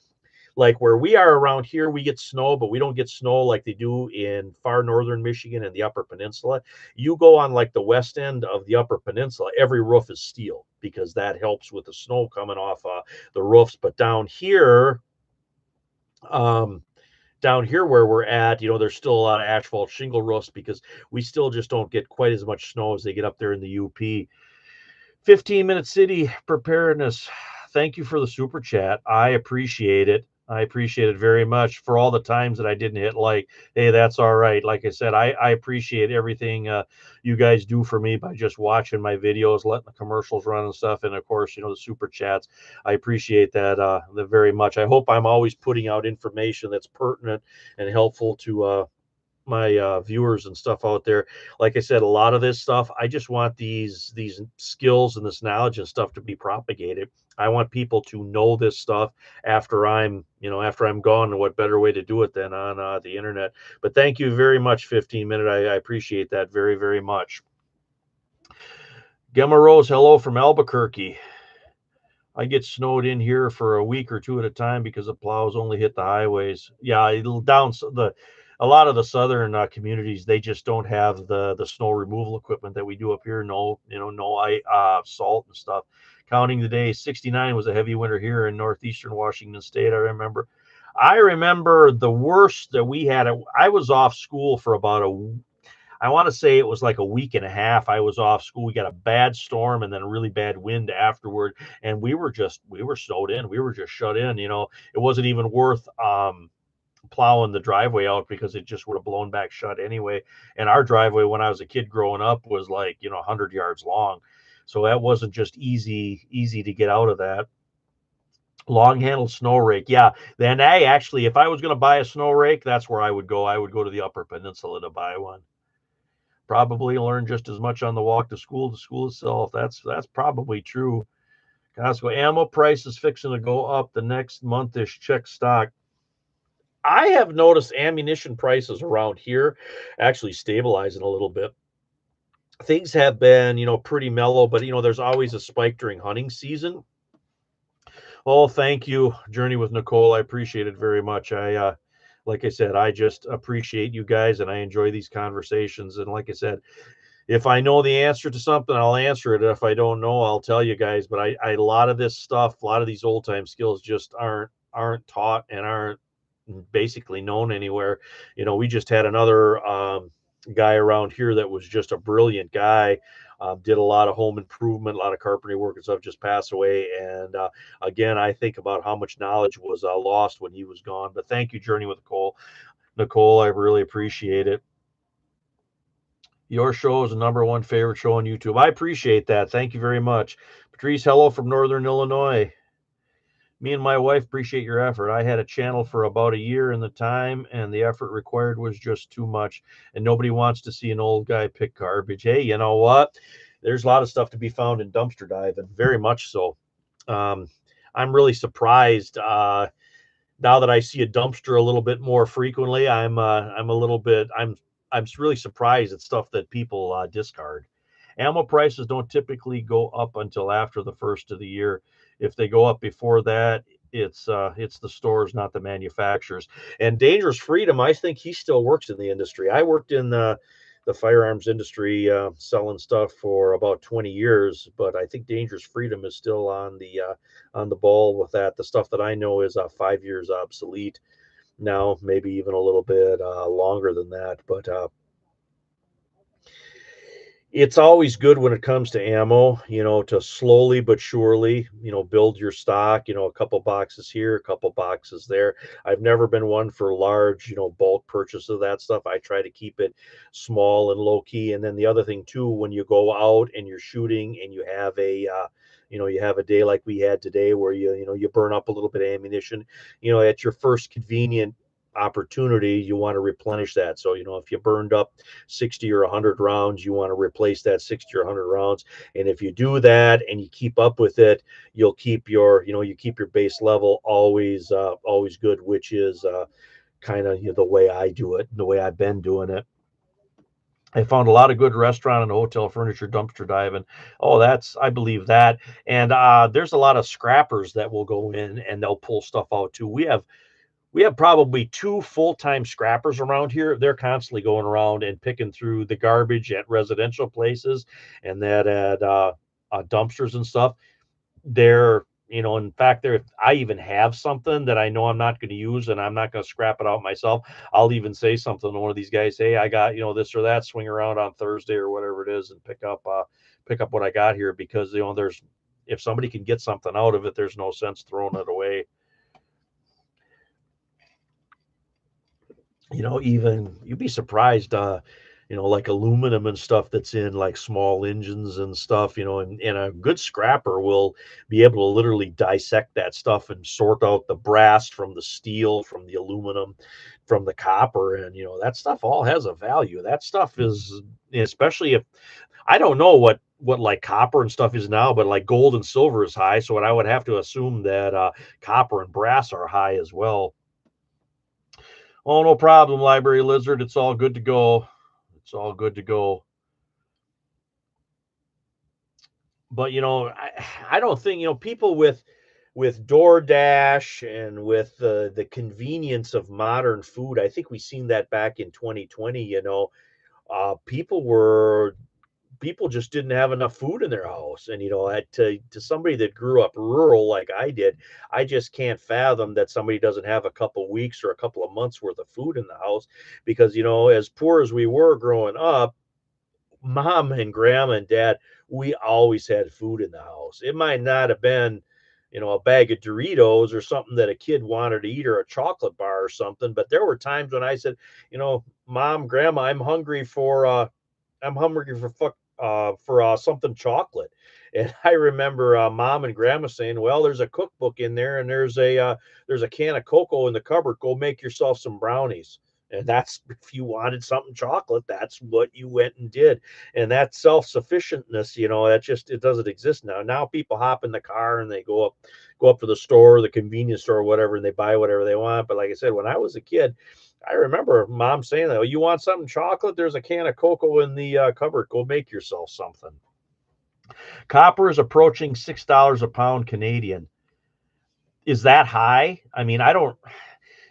like where we are around here, we get snow, but we don't get snow like they do in far northern Michigan and the Upper Peninsula. You go on like the west end of the Upper Peninsula, every roof is steel because that helps with the snow coming off the roofs. But um, down here where we're at, there's still a lot of asphalt shingle roofs because we still just don't get quite as much snow as they get up there in the UP. 15-minute city preparedness. Thank you for the super chat. I appreciate it. I appreciate it very much. For all the times that I didn't hit like, hey, that's all right. Like I said, I appreciate everything you guys do for me by just watching my videos, letting the commercials run and stuff. And of course, the super chats. I appreciate that very much. I hope I'm always putting out information that's pertinent and helpful to my viewers and stuff out there. Like I said, a lot of this stuff, I just want these skills and this knowledge and stuff to be propagated. I want people to know this stuff after I'm gone. And what better way to do it than on the internet? But thank you very much, 15-minute. I appreciate that very, very much. Gemma Rose, hello from Albuquerque. I get snowed in here for a week or two at a time because the plows only hit the highways. Yeah, a lot of the southern communities, they just don't have the snow removal equipment that we do up here. No salt and stuff. Counting the days, 69 was a heavy winter here in northeastern Washington State. I remember the worst that we had. I was off school for about I want to say it was like a week and a half. I was off school. We got a bad storm and then a really bad wind afterward. And we were snowed in. We were just shut in. It wasn't even worth plowing the driveway out because it just would have blown back shut anyway. And our driveway when I was a kid growing up was like, 100 yards long. So that wasn't just easy to get out of that. Long handled snow rake. Yeah. Then actually, if I was going to buy a snow rake, that's where I would go. I would go to the Upper Peninsula to buy one. Probably learn just as much on the walk to school itself. That's probably true. Costco ammo prices fixing to go up the next month-ish. Check stock. I have noticed ammunition prices around here actually stabilizing a little bit. Things have been, pretty mellow, but there's always a spike during hunting season. Oh, thank you, Journey with Nicole. I appreciate it very much. Like I said, I just appreciate you guys and I enjoy these conversations. And like I said, if I know the answer to something, I'll answer it. If I don't know, I'll tell you guys. But a lot of this stuff, a lot of these old time skills just aren't taught and aren't basically known anywhere. We just had another guy around here that was just a brilliant guy. Did a lot of home improvement, a lot of carpentry work and stuff, just passed away. And again, I think about how much knowledge was lost when he was gone. But thank you, Journey with Nicole. Nicole, I really appreciate it. Your show is the #1 favorite show on YouTube. I appreciate that. Thank you very much. Patrice, hello from Northern Illinois. Me and my wife appreciate your effort. I had a channel for about a year in the time, and the effort required was just too much. And nobody wants to see an old guy pick garbage. Hey, you know what? There's a lot of stuff to be found in dumpster diving, very much so. I'm really surprised now that I see a dumpster a little bit more frequently. I'm really surprised at stuff that people discard. Ammo prices don't typically go up until after the first of the year. If they go up before that, it's the stores, not the manufacturers. And Dangerous Freedom, I think he still works in the industry. I worked in the firearms industry, selling stuff for about 20 years, but I think Dangerous Freedom is still on the ball with that. The stuff that I know is 5 years obsolete now, maybe even a little bit longer than that. But it's always good when it comes to ammo, to slowly but surely, build your stock, a couple boxes here, a couple boxes there. I've never been one for large, bulk purchase of that stuff. I try to keep it small and low key. And then the other thing too, when you go out and you're shooting and you have a day like we had today where you burn up a little bit of ammunition, at your first convenient opportunity, you want to replenish that. So if you burned up 60 or 100 rounds, you want to replace that 60 or 100 rounds. And if you do that and you keep up with it, you'll keep your base level always good, which is kind of the way I do it, the way I've been doing it. I found a lot of good restaurant and hotel furniture dumpster diving. Oh, I believe that. And there's a lot of scrappers that will go in and they'll pull stuff out too. We have probably 2 full-time scrappers around here. They're constantly going around and picking through the garbage at residential places and that at dumpsters and stuff. In fact, I even have something that I know I'm not going to use and I'm not going to scrap it out myself. I'll even say something to one of these guys, hey, I got, this or that, swing around on Thursday or whatever it is and pick up what I got here, because, if somebody can get something out of it, there's no sense throwing it away. Even you'd be surprised, like aluminum and stuff that's in like small engines and stuff, and a good scrapper will be able to literally dissect that stuff and sort out the brass from the steel, from the aluminum, from the copper. And, that stuff all has a value. That stuff is, especially if I don't know what like copper and stuff is now, but like gold and silver is high. So I would have to assume that copper and brass are high as well. Oh, no problem, Library Lizard. It's all good to go. It's all good to go. But I don't think people with DoorDash and with the convenience of modern food. I think we seen that back in 2020. People just didn't have enough food in their house. And to somebody that grew up rural like I did, I just can't fathom that somebody doesn't have a couple weeks or a couple of months worth of food in the house, because as poor as we were growing up, mom and grandma and dad, we always had food in the house. It might not have been a bag of Doritos or something that a kid wanted to eat, or a chocolate bar or something, but there were times when I said, mom, grandma, I'm hungry for something chocolate. And I remember mom and grandma saying, well, there's a cookbook in there and there's a can of cocoa in the cupboard. Go make yourself some brownies. And that's, if you wanted something chocolate, that's what you went and did. And that self-sufficientness, it doesn't exist now. Now people hop in the car and they go up to the store, the convenience store or whatever, and they buy whatever they want. But like I said, when I was a kid, I remember mom saying that, oh, you want something chocolate? There's a can of cocoa in the cupboard. Go make yourself something. Copper is approaching $6 a pound Canadian. Is that high? I mean,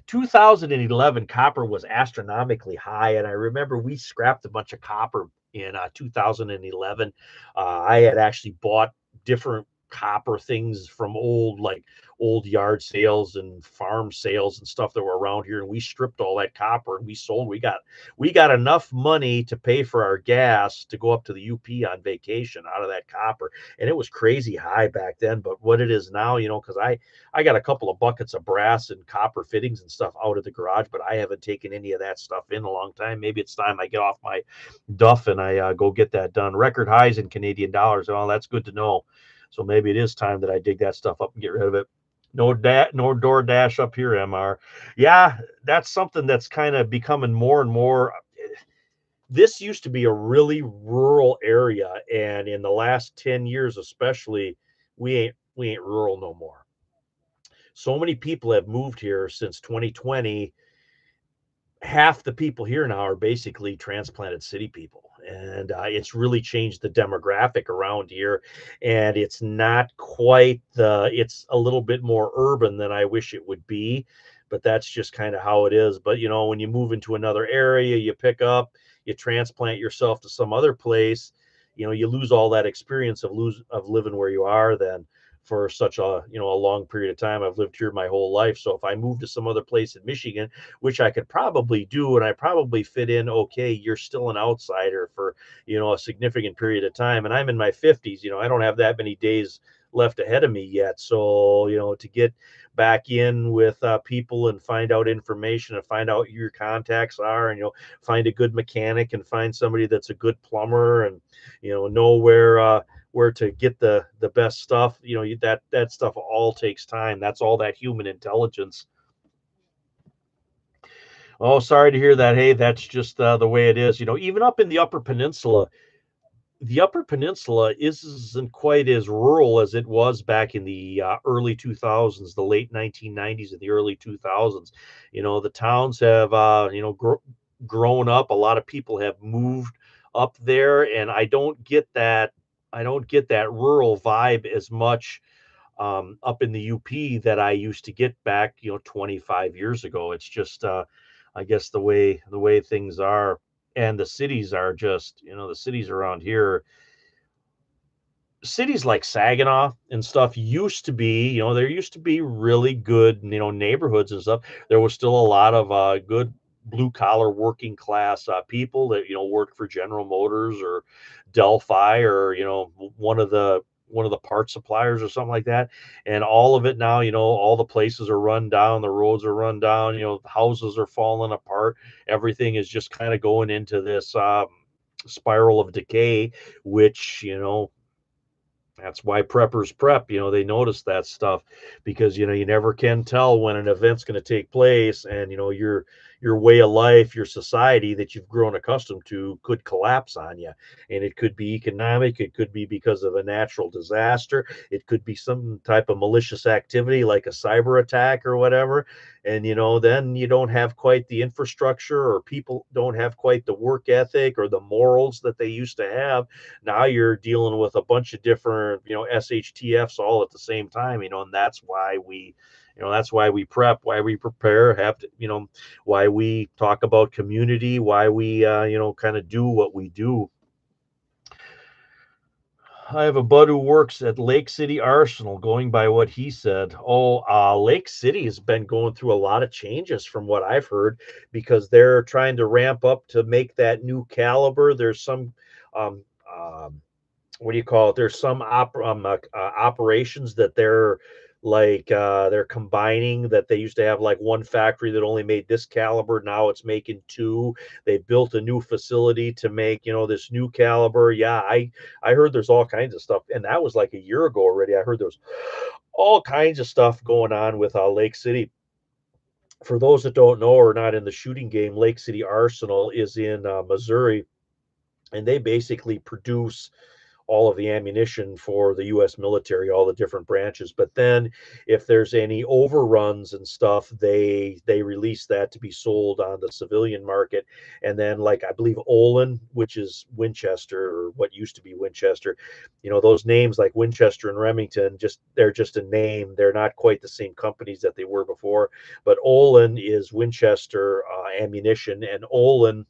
2011 copper was astronomically high, and I remember we scrapped a bunch of copper in 2011. I had actually bought different copper things from old yard sales and farm sales and stuff that were around here, and we stripped all that copper and we sold. We got enough money to pay for our gas to go up to the UP on vacation out of that copper, and it was crazy high back then. But what it is now, because I got a couple of buckets of brass and copper fittings and stuff out of the garage, but I haven't taken any of that stuff in a long time. Maybe it's time I get off my duff and I go get that done. Record highs in Canadian dollars. Oh, that's good to know. So maybe it is time that I dig that stuff up and get rid of it. No DoorDash up here, MR. Yeah, that's something that's kind of becoming more and more. This used to be a really rural area, and in the last 10 years especially, we ain't rural no more. So many people have moved here since 2020. Half the people here now are basically transplanted city people, and it's really changed the demographic around here, and it's not quite it's a little bit more urban than I wish it would be, but that's just kind of how it is. But when you move into another area, you transplant yourself to some other place, you lose all that experience of living where you are then for such a long period of time. I've lived here my whole life, so if I move to some other place in Michigan, which I could probably do, and I probably fit in okay, you're still an outsider for a significant period of time, and I'm in my 50s. I don't have that many days left ahead of me yet, so to get back in with people and find out information and find out who your contacts are, and find a good mechanic and find somebody that's a good plumber, and know where to get the best stuff. That stuff all takes time. That's all that human intelligence. Oh, sorry to hear that. Hey, that's just the way it is. Even up in the Upper Peninsula isn't quite as rural as it was back in the early 2000s, the late 1990s and the early 2000s. The towns have grown up. A lot of people have moved up there, and I don't get that. I don't get that rural vibe as much up in the UP that I used to get back, 25 years ago. It's just, I guess the way things are, and the cities are just, the cities around here, cities like Saginaw and stuff used to be, there used to be really good, neighborhoods and stuff. There was still a lot of good blue collar working class people that, worked for General Motors or Delphi or, one of the part suppliers or something like that. And all of it now, all the places are run down, the roads are run down, houses are falling apart. Everything is just kind of going into this spiral of decay, which, that's why preppers prep. They notice that stuff because you never can tell when an event's going to take place, and your way of life, your society that you've grown accustomed to could collapse on you. And it could be economic, it could be because of a natural disaster, it could be some type of malicious activity like a cyber attack or whatever. And then you don't have quite the infrastructure, or people don't have quite the work ethic or the morals that they used to have. Now you're dealing with a bunch of different SHTFs all at the same time, and that's why we prep, why we prepare, have to, why we talk about community, why we kind of do what we do. I have a bud who works at Lake City Arsenal, going by what he said. Oh, Lake City has been going through a lot of changes from what I've heard, because they're trying to ramp up to make that new caliber. There's some um, um, what do you call it? There's some operations that they're combining, that they used to have like one factory that only made this caliber. Now it's making two. They built a new facility to make, this new caliber. Yeah, I heard there's all kinds of stuff, and that was like a year ago already. I heard there's all kinds of stuff going on with Lake City. For those that don't know or not in the shooting game, Lake City Arsenal is in Missouri, and they basically produce all of the ammunition for the U.S. military, all the different branches. But then, if there's any overruns and stuff, they release that to be sold on the civilian market. And then, like I believe Olin, which is Winchester, or what used to be Winchester, those names like Winchester and Remington, they're just a name. They're not quite the same companies that they were before. But Olin is Winchester ammunition, and Olin.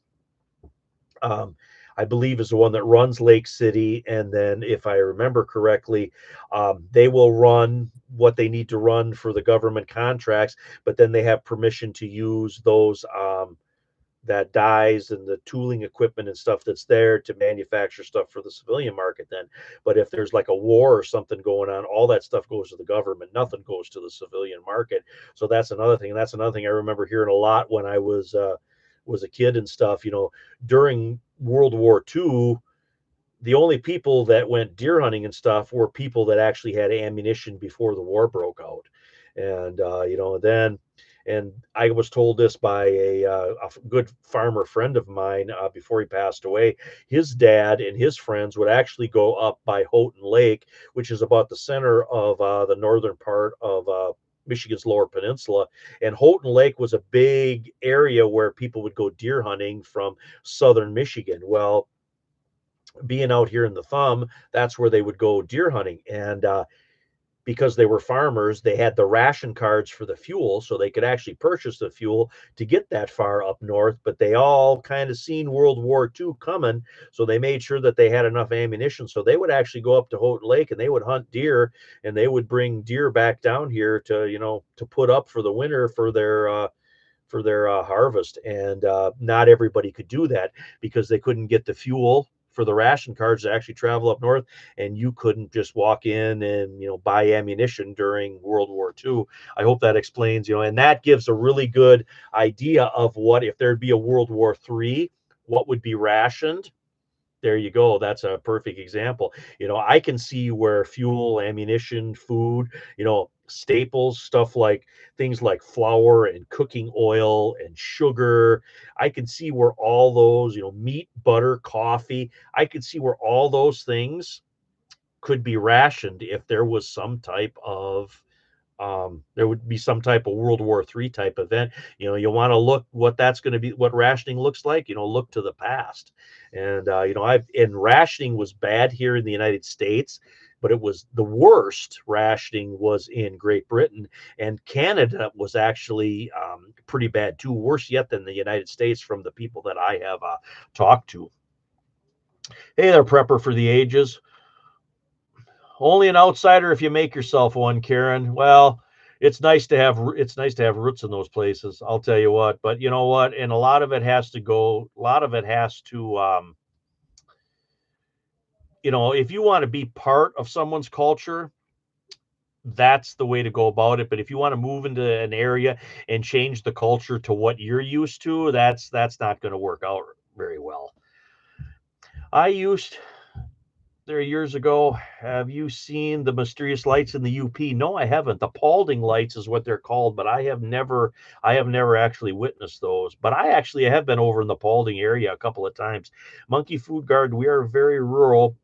Um, I believe, is the one that runs Lake City. And then, if I remember correctly, they will run what they need to run for the government contracts, but then they have permission to use those that dies and the tooling equipment and stuff that's there to manufacture stuff for the civilian market then. But if there's like a war or something going on, all that stuff goes to the government. Nothing goes to the civilian market. So that's another thing. And that's another thing I remember hearing a lot when I was a kid and stuff. During World War II, the only people that went deer hunting and stuff were people that actually had ammunition before the war broke out. And then, and I was told this by a good farmer friend of mine before he passed away. His dad and his friends would actually go up by Houghton Lake, which is about the center of the northern part of Michigan's Lower Peninsula. And Houghton Lake was a big area where people would go deer hunting from southern Michigan. Well, being out here in the thumb, that's where they would go deer hunting. And because they were farmers, they had the ration cards for the fuel, so they could actually purchase the fuel to get that far up north. But they all kind of seen World War II coming, so they made sure that they had enough ammunition. So they would actually go up to Houghton Lake and they would hunt deer, and they would bring deer back down here to put up for the winter for their harvest. And not everybody could do that because they couldn't get the fuel for the ration cards to actually travel up north, and you couldn't just walk in and buy ammunition during World War II. I hope that explains, and that gives a really good idea of what if there'd be a World War III, what would be rationed. There you go. That's a perfect example. I can see where fuel, ammunition, food, staples, stuff like things like flour and cooking oil and sugar. I can see where all those, meat, butter, coffee, I could see where all those things could be rationed if there was some type of there would be some type of World War III type event. You want to look what that's going to be, what rationing looks like. Look to the past. And rationing was bad here in the United States, but it was the worst rationing was in Great Britain, and Canada was actually pretty bad too, worse yet than the United States from the people that I have talked to. Hey there, prepper for the ages. Only an outsider if you make yourself one, Karen. Well, it's nice to have roots in those places. I'll tell you what. But you know what? And a lot of it has to go. A lot of it has to. If you want to be part of someone's culture, that's the way to go about it. But if you want to move into an area and change the culture to what you're used to, that's not going to work out very well. I used there years ago. Have you seen the mysterious lights in the UP? No, I haven't. The Paulding lights is what they're called, but I have never actually witnessed those. But I actually have been over in the Paulding area a couple of times. Monkey Food Garden, we are very rural,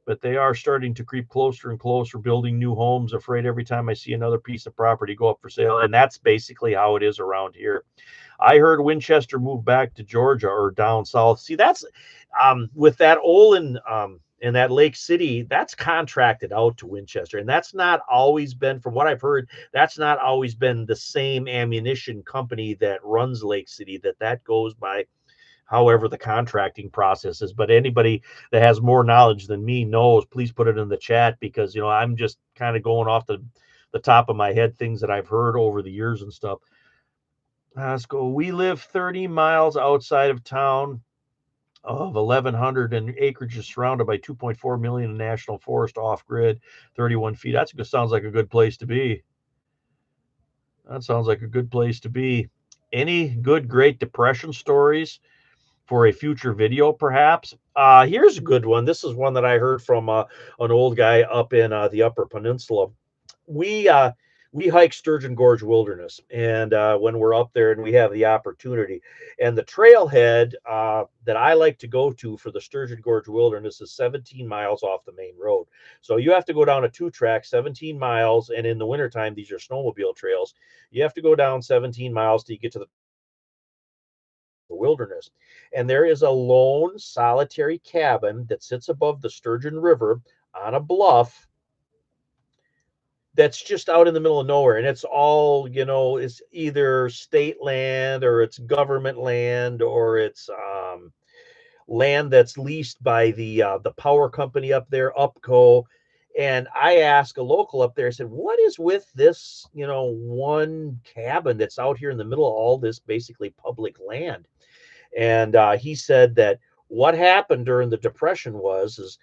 but they are starting to creep closer and closer, building new homes. Afraid every time I see another piece of property go up for sale. And that's basically how it is around here. I heard Winchester moved back to Georgia or down south. See, that's with that Olin and that Lake City, that's contracted out to Winchester. And that's not always been, from what I've heard, that's not always been the same ammunition company that runs Lake City, that goes by however the contracting process is. But anybody that has more knowledge than me knows, please put it in the chat, because I'm just kind of going off the top of my head, things that I've heard over the years and stuff. Let's go. We live 30 miles outside of town of 1,100, and acreage is surrounded by 2.4 million in national forest, off grid, 31 feet. Sounds like a good place to be. That sounds like a good place to be. Any good Great Depression stories for a future video, perhaps? Here's a good one. This is one that I heard from an old guy up in the Upper Peninsula. We hike Sturgeon Gorge Wilderness, and when we're up there and we have the opportunity, and the trailhead that I like to go to for the Sturgeon Gorge Wilderness is 17 miles off the main road. So you have to go down a 2-track 17 miles, and in the wintertime, these are snowmobile trails. You have to go down 17 miles to get to the wilderness. And there is a lone solitary cabin that sits above the Sturgeon River on a bluff that's just out in the middle of nowhere. And it's all, it's either state land or it's government land, or it's land that's leased by the power company up there, UPCO. And I asked a local up there, I said, what is with this, one cabin that's out here in the middle of all this basically public land? And he said that what happened during the Depression is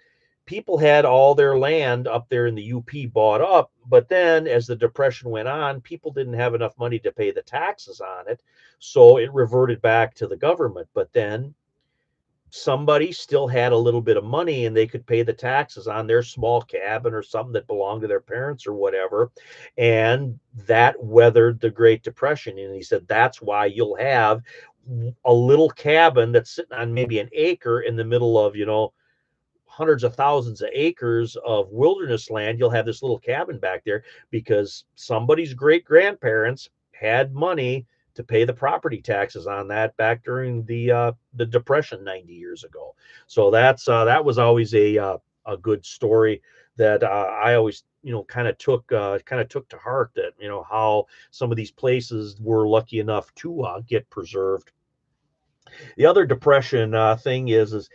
people had all their land up there in the UP bought up, but then as the Depression went on, people didn't have enough money to pay the taxes on it, so it reverted back to the government. But then somebody still had a little bit of money and they could pay the taxes on their small cabin or something that belonged to their parents or whatever. And that weathered the Great Depression. And he said that's why you'll have a little cabin that's sitting on maybe an acre in the middle of, hundreds of thousands of acres of wilderness land. You'll have this little cabin back there because somebody's great grandparents had money to pay the property taxes on that back during the Depression 90 years ago. So that was always a good story that I always kind of took to heart, that how some of these places were lucky enough to get preserved. The other Depression thing is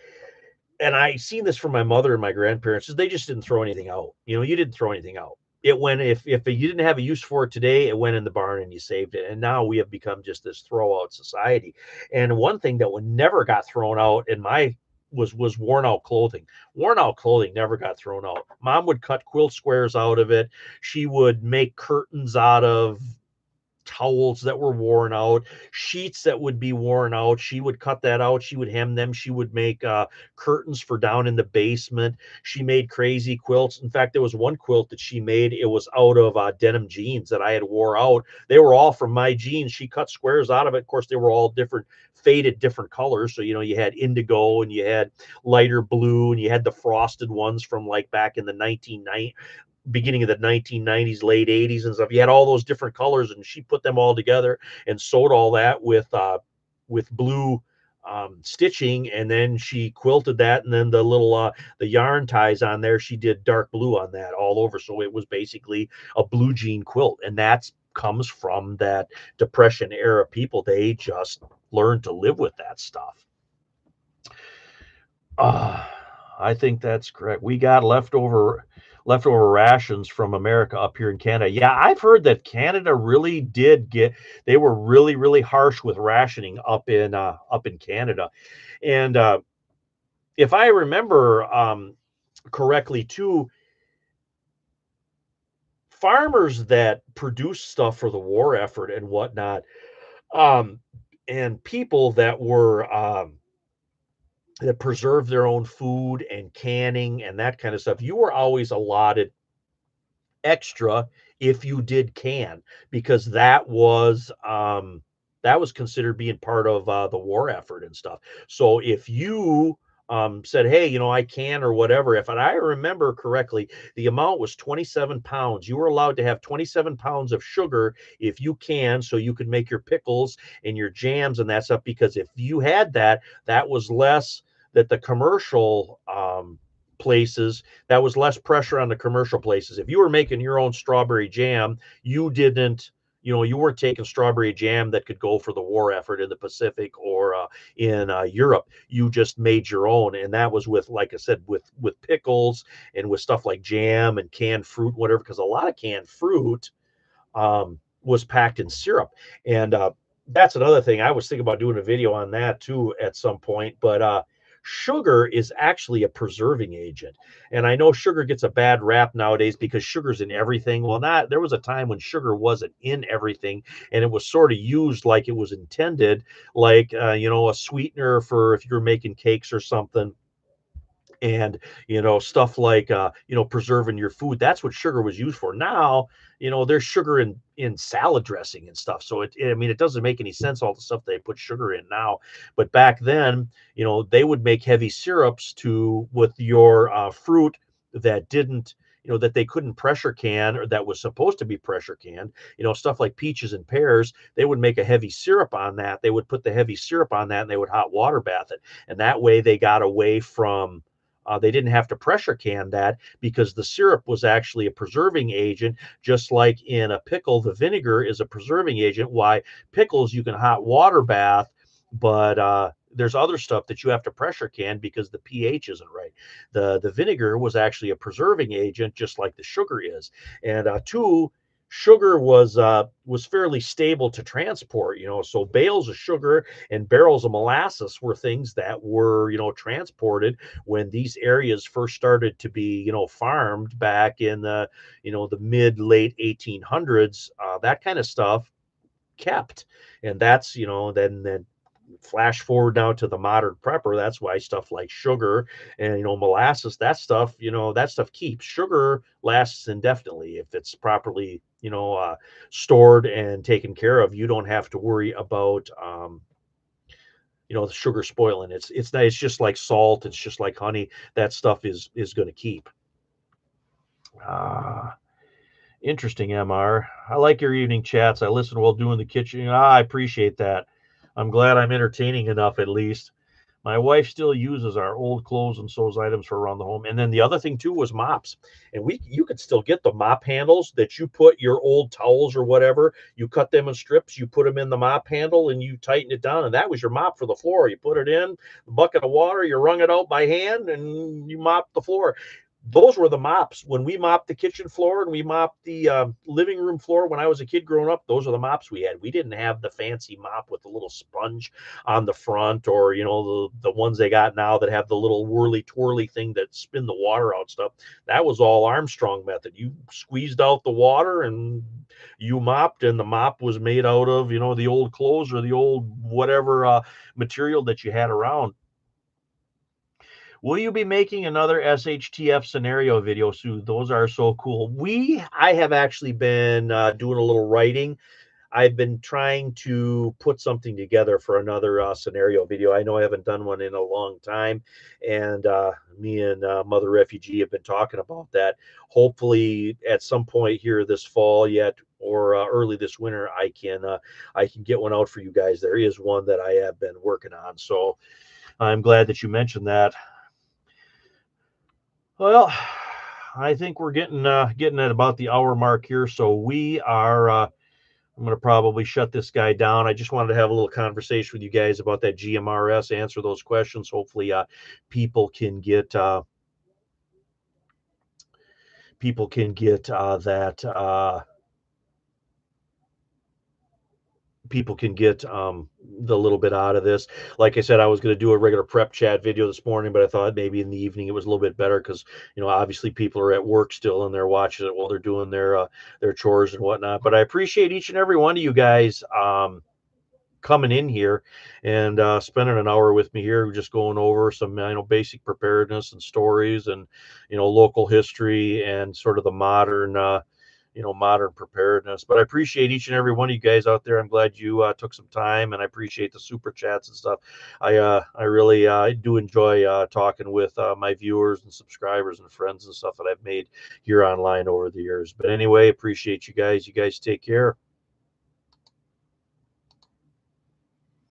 and I seen this from my mother and my grandparents, is they just didn't throw anything out. You didn't throw anything out. It went, if you didn't have a use for it today, it went in the barn and you saved it. And now we have become just this throw out society. And one thing that would never got thrown out in my was worn out clothing. Worn out clothing never got thrown out. Mom would cut quilt squares out of it. She would make curtains out of towels that were worn out, sheets that would be worn out. She would cut that out. She would hem them. She would make curtains for down in the basement. She made crazy quilts. In fact, there was one quilt that she made. It was out of denim jeans that I had wore out. They were all from my jeans. She cut squares out of it. Of course, they were all different, faded different colors. So, you had indigo and you had lighter blue and you had the frosted ones from like back in the 1990s, beginning of the 1990s, late 80s and stuff. You had all those different colors, and she put them all together and sewed all that with blue stitching, and then she quilted that, and then the yarn ties on there, she did dark blue on that all over. So it was basically a blue jean quilt, and that comes from that Depression era people. They just learned to live with that stuff. I think that's correct. We got leftover rations from America up here in Canada. Yeah, I've heard that Canada really they were really, really harsh with rationing up in Canada. And if I remember correctly too, farmers that produce stuff for the war effort and whatnot, and people that were that preserve their own food and canning and that kind of stuff, you were always allotted extra if you did can, because that was considered being part of the war effort and stuff. So if you said, hey, I can or whatever, if I remember correctly, the amount was 27 pounds. You were allowed to have 27 pounds of sugar if you can, so you could make your pickles and your jams and that stuff, because if you had that, that was less that the commercial places, that was less pressure on the commercial places. If you were making your own strawberry jam, you didn't, you weren't taking strawberry jam that could go for the war effort in the Pacific or in Europe. You just made your own, and that was with, like I said, with pickles and with stuff like jam and canned fruit, whatever. Because a lot of canned fruit was packed in syrup, and that's another thing. I was thinking about doing a video on that too at some point, but sugar is actually a preserving agent. And I know sugar gets a bad rap nowadays because sugar's in everything. Well, there was a time when sugar wasn't in everything, and it was sort of used like it was intended, like, a sweetener for if you're making cakes or something. And stuff like preserving your food, that's what sugar was used for. Now there's sugar in salad dressing and stuff, so it doesn't make any sense, all the stuff they put sugar in now. But back then they would make heavy syrups with your fruit that didn't, that they couldn't pressure can, or that was supposed to be pressure canned. Stuff like peaches and pears, they would make a heavy syrup on that. They would put the heavy syrup on that and they would hot water bath it, and that way they got away from, they didn't have to pressure can that, because the syrup was actually a preserving agent. Just like in a pickle, the vinegar is a preserving agent. Why pickles you can hot water bath, but there's other stuff that you have to pressure can because the pH isn't right. The vinegar was actually a preserving agent, just like the sugar is. And two, sugar was fairly stable to transport. So bales of sugar and barrels of molasses were things that were transported when these areas first started to be farmed back in the mid late 1800s. That kind of stuff kept, and that's then flash forward now to the modern prepper. That's why stuff like sugar and molasses, that stuff keeps. Sugar lasts indefinitely if it's properly stored and taken care of. You don't have to worry about the sugar spoiling. It's just like salt, it's just like honey. That stuff is going to keep. uh Interesting, MR. I like your evening chats. I listen while doing the kitchen. I appreciate that. I'm glad I'm entertaining enough at least. My wife still uses our old clothes and sews items for around the home. And then the other thing too was mops. And you could still get the mop handles that you put your old towels or whatever. You cut them in strips, you put them in the mop handle, and you tighten it down. And that was your mop for the floor. You put it in a bucket of water, you wrung it out by hand, and you mopped the floor. Those were the mops when we mopped the kitchen floor and we mopped the living room floor when I was a kid growing up. Those are the mops we had. We didn't have the fancy mop with the little sponge on the front, or the ones they got now that have the little whirly twirly thing that spin the water out stuff. That was all Armstrong method. You squeezed out the water and you mopped, and the mop was made out of the old clothes or the old whatever material that you had around. Will you be making another SHTF scenario video, Sue? Those are so cool. I have actually been doing a little writing. I've been trying to put something together for another scenario video. I know I haven't done one in a long time, and me and Mother Refugee have been talking about that. Hopefully, at some point here this fall yet, or early this winter, I can get one out for you guys. There is one that I have been working on, so I'm glad that you mentioned that. Well, I think we're getting at about the hour mark here, so we are. I'm going to probably shut this guy down. I just wanted to have a little conversation with you guys about that GMRS, answer those questions. Hopefully, people can get that. People can get the little bit out of this. Like I said, I was going to do a regular prep chat video this morning, but I thought maybe in the evening it was a little bit better because obviously people are at work still and they're watching it while they're doing their chores and whatnot. But I appreciate each and every one of you guys coming in here and spending an hour with me here, just going over some basic preparedness and stories and local history and sort of the modern preparedness. But I appreciate each and every one of you guys out there. I'm glad you took some time, and I appreciate the super chats and stuff. I really do enjoy talking with my viewers and subscribers and friends and stuff that I've made here online over the years. But anyway, appreciate you guys. You guys take care.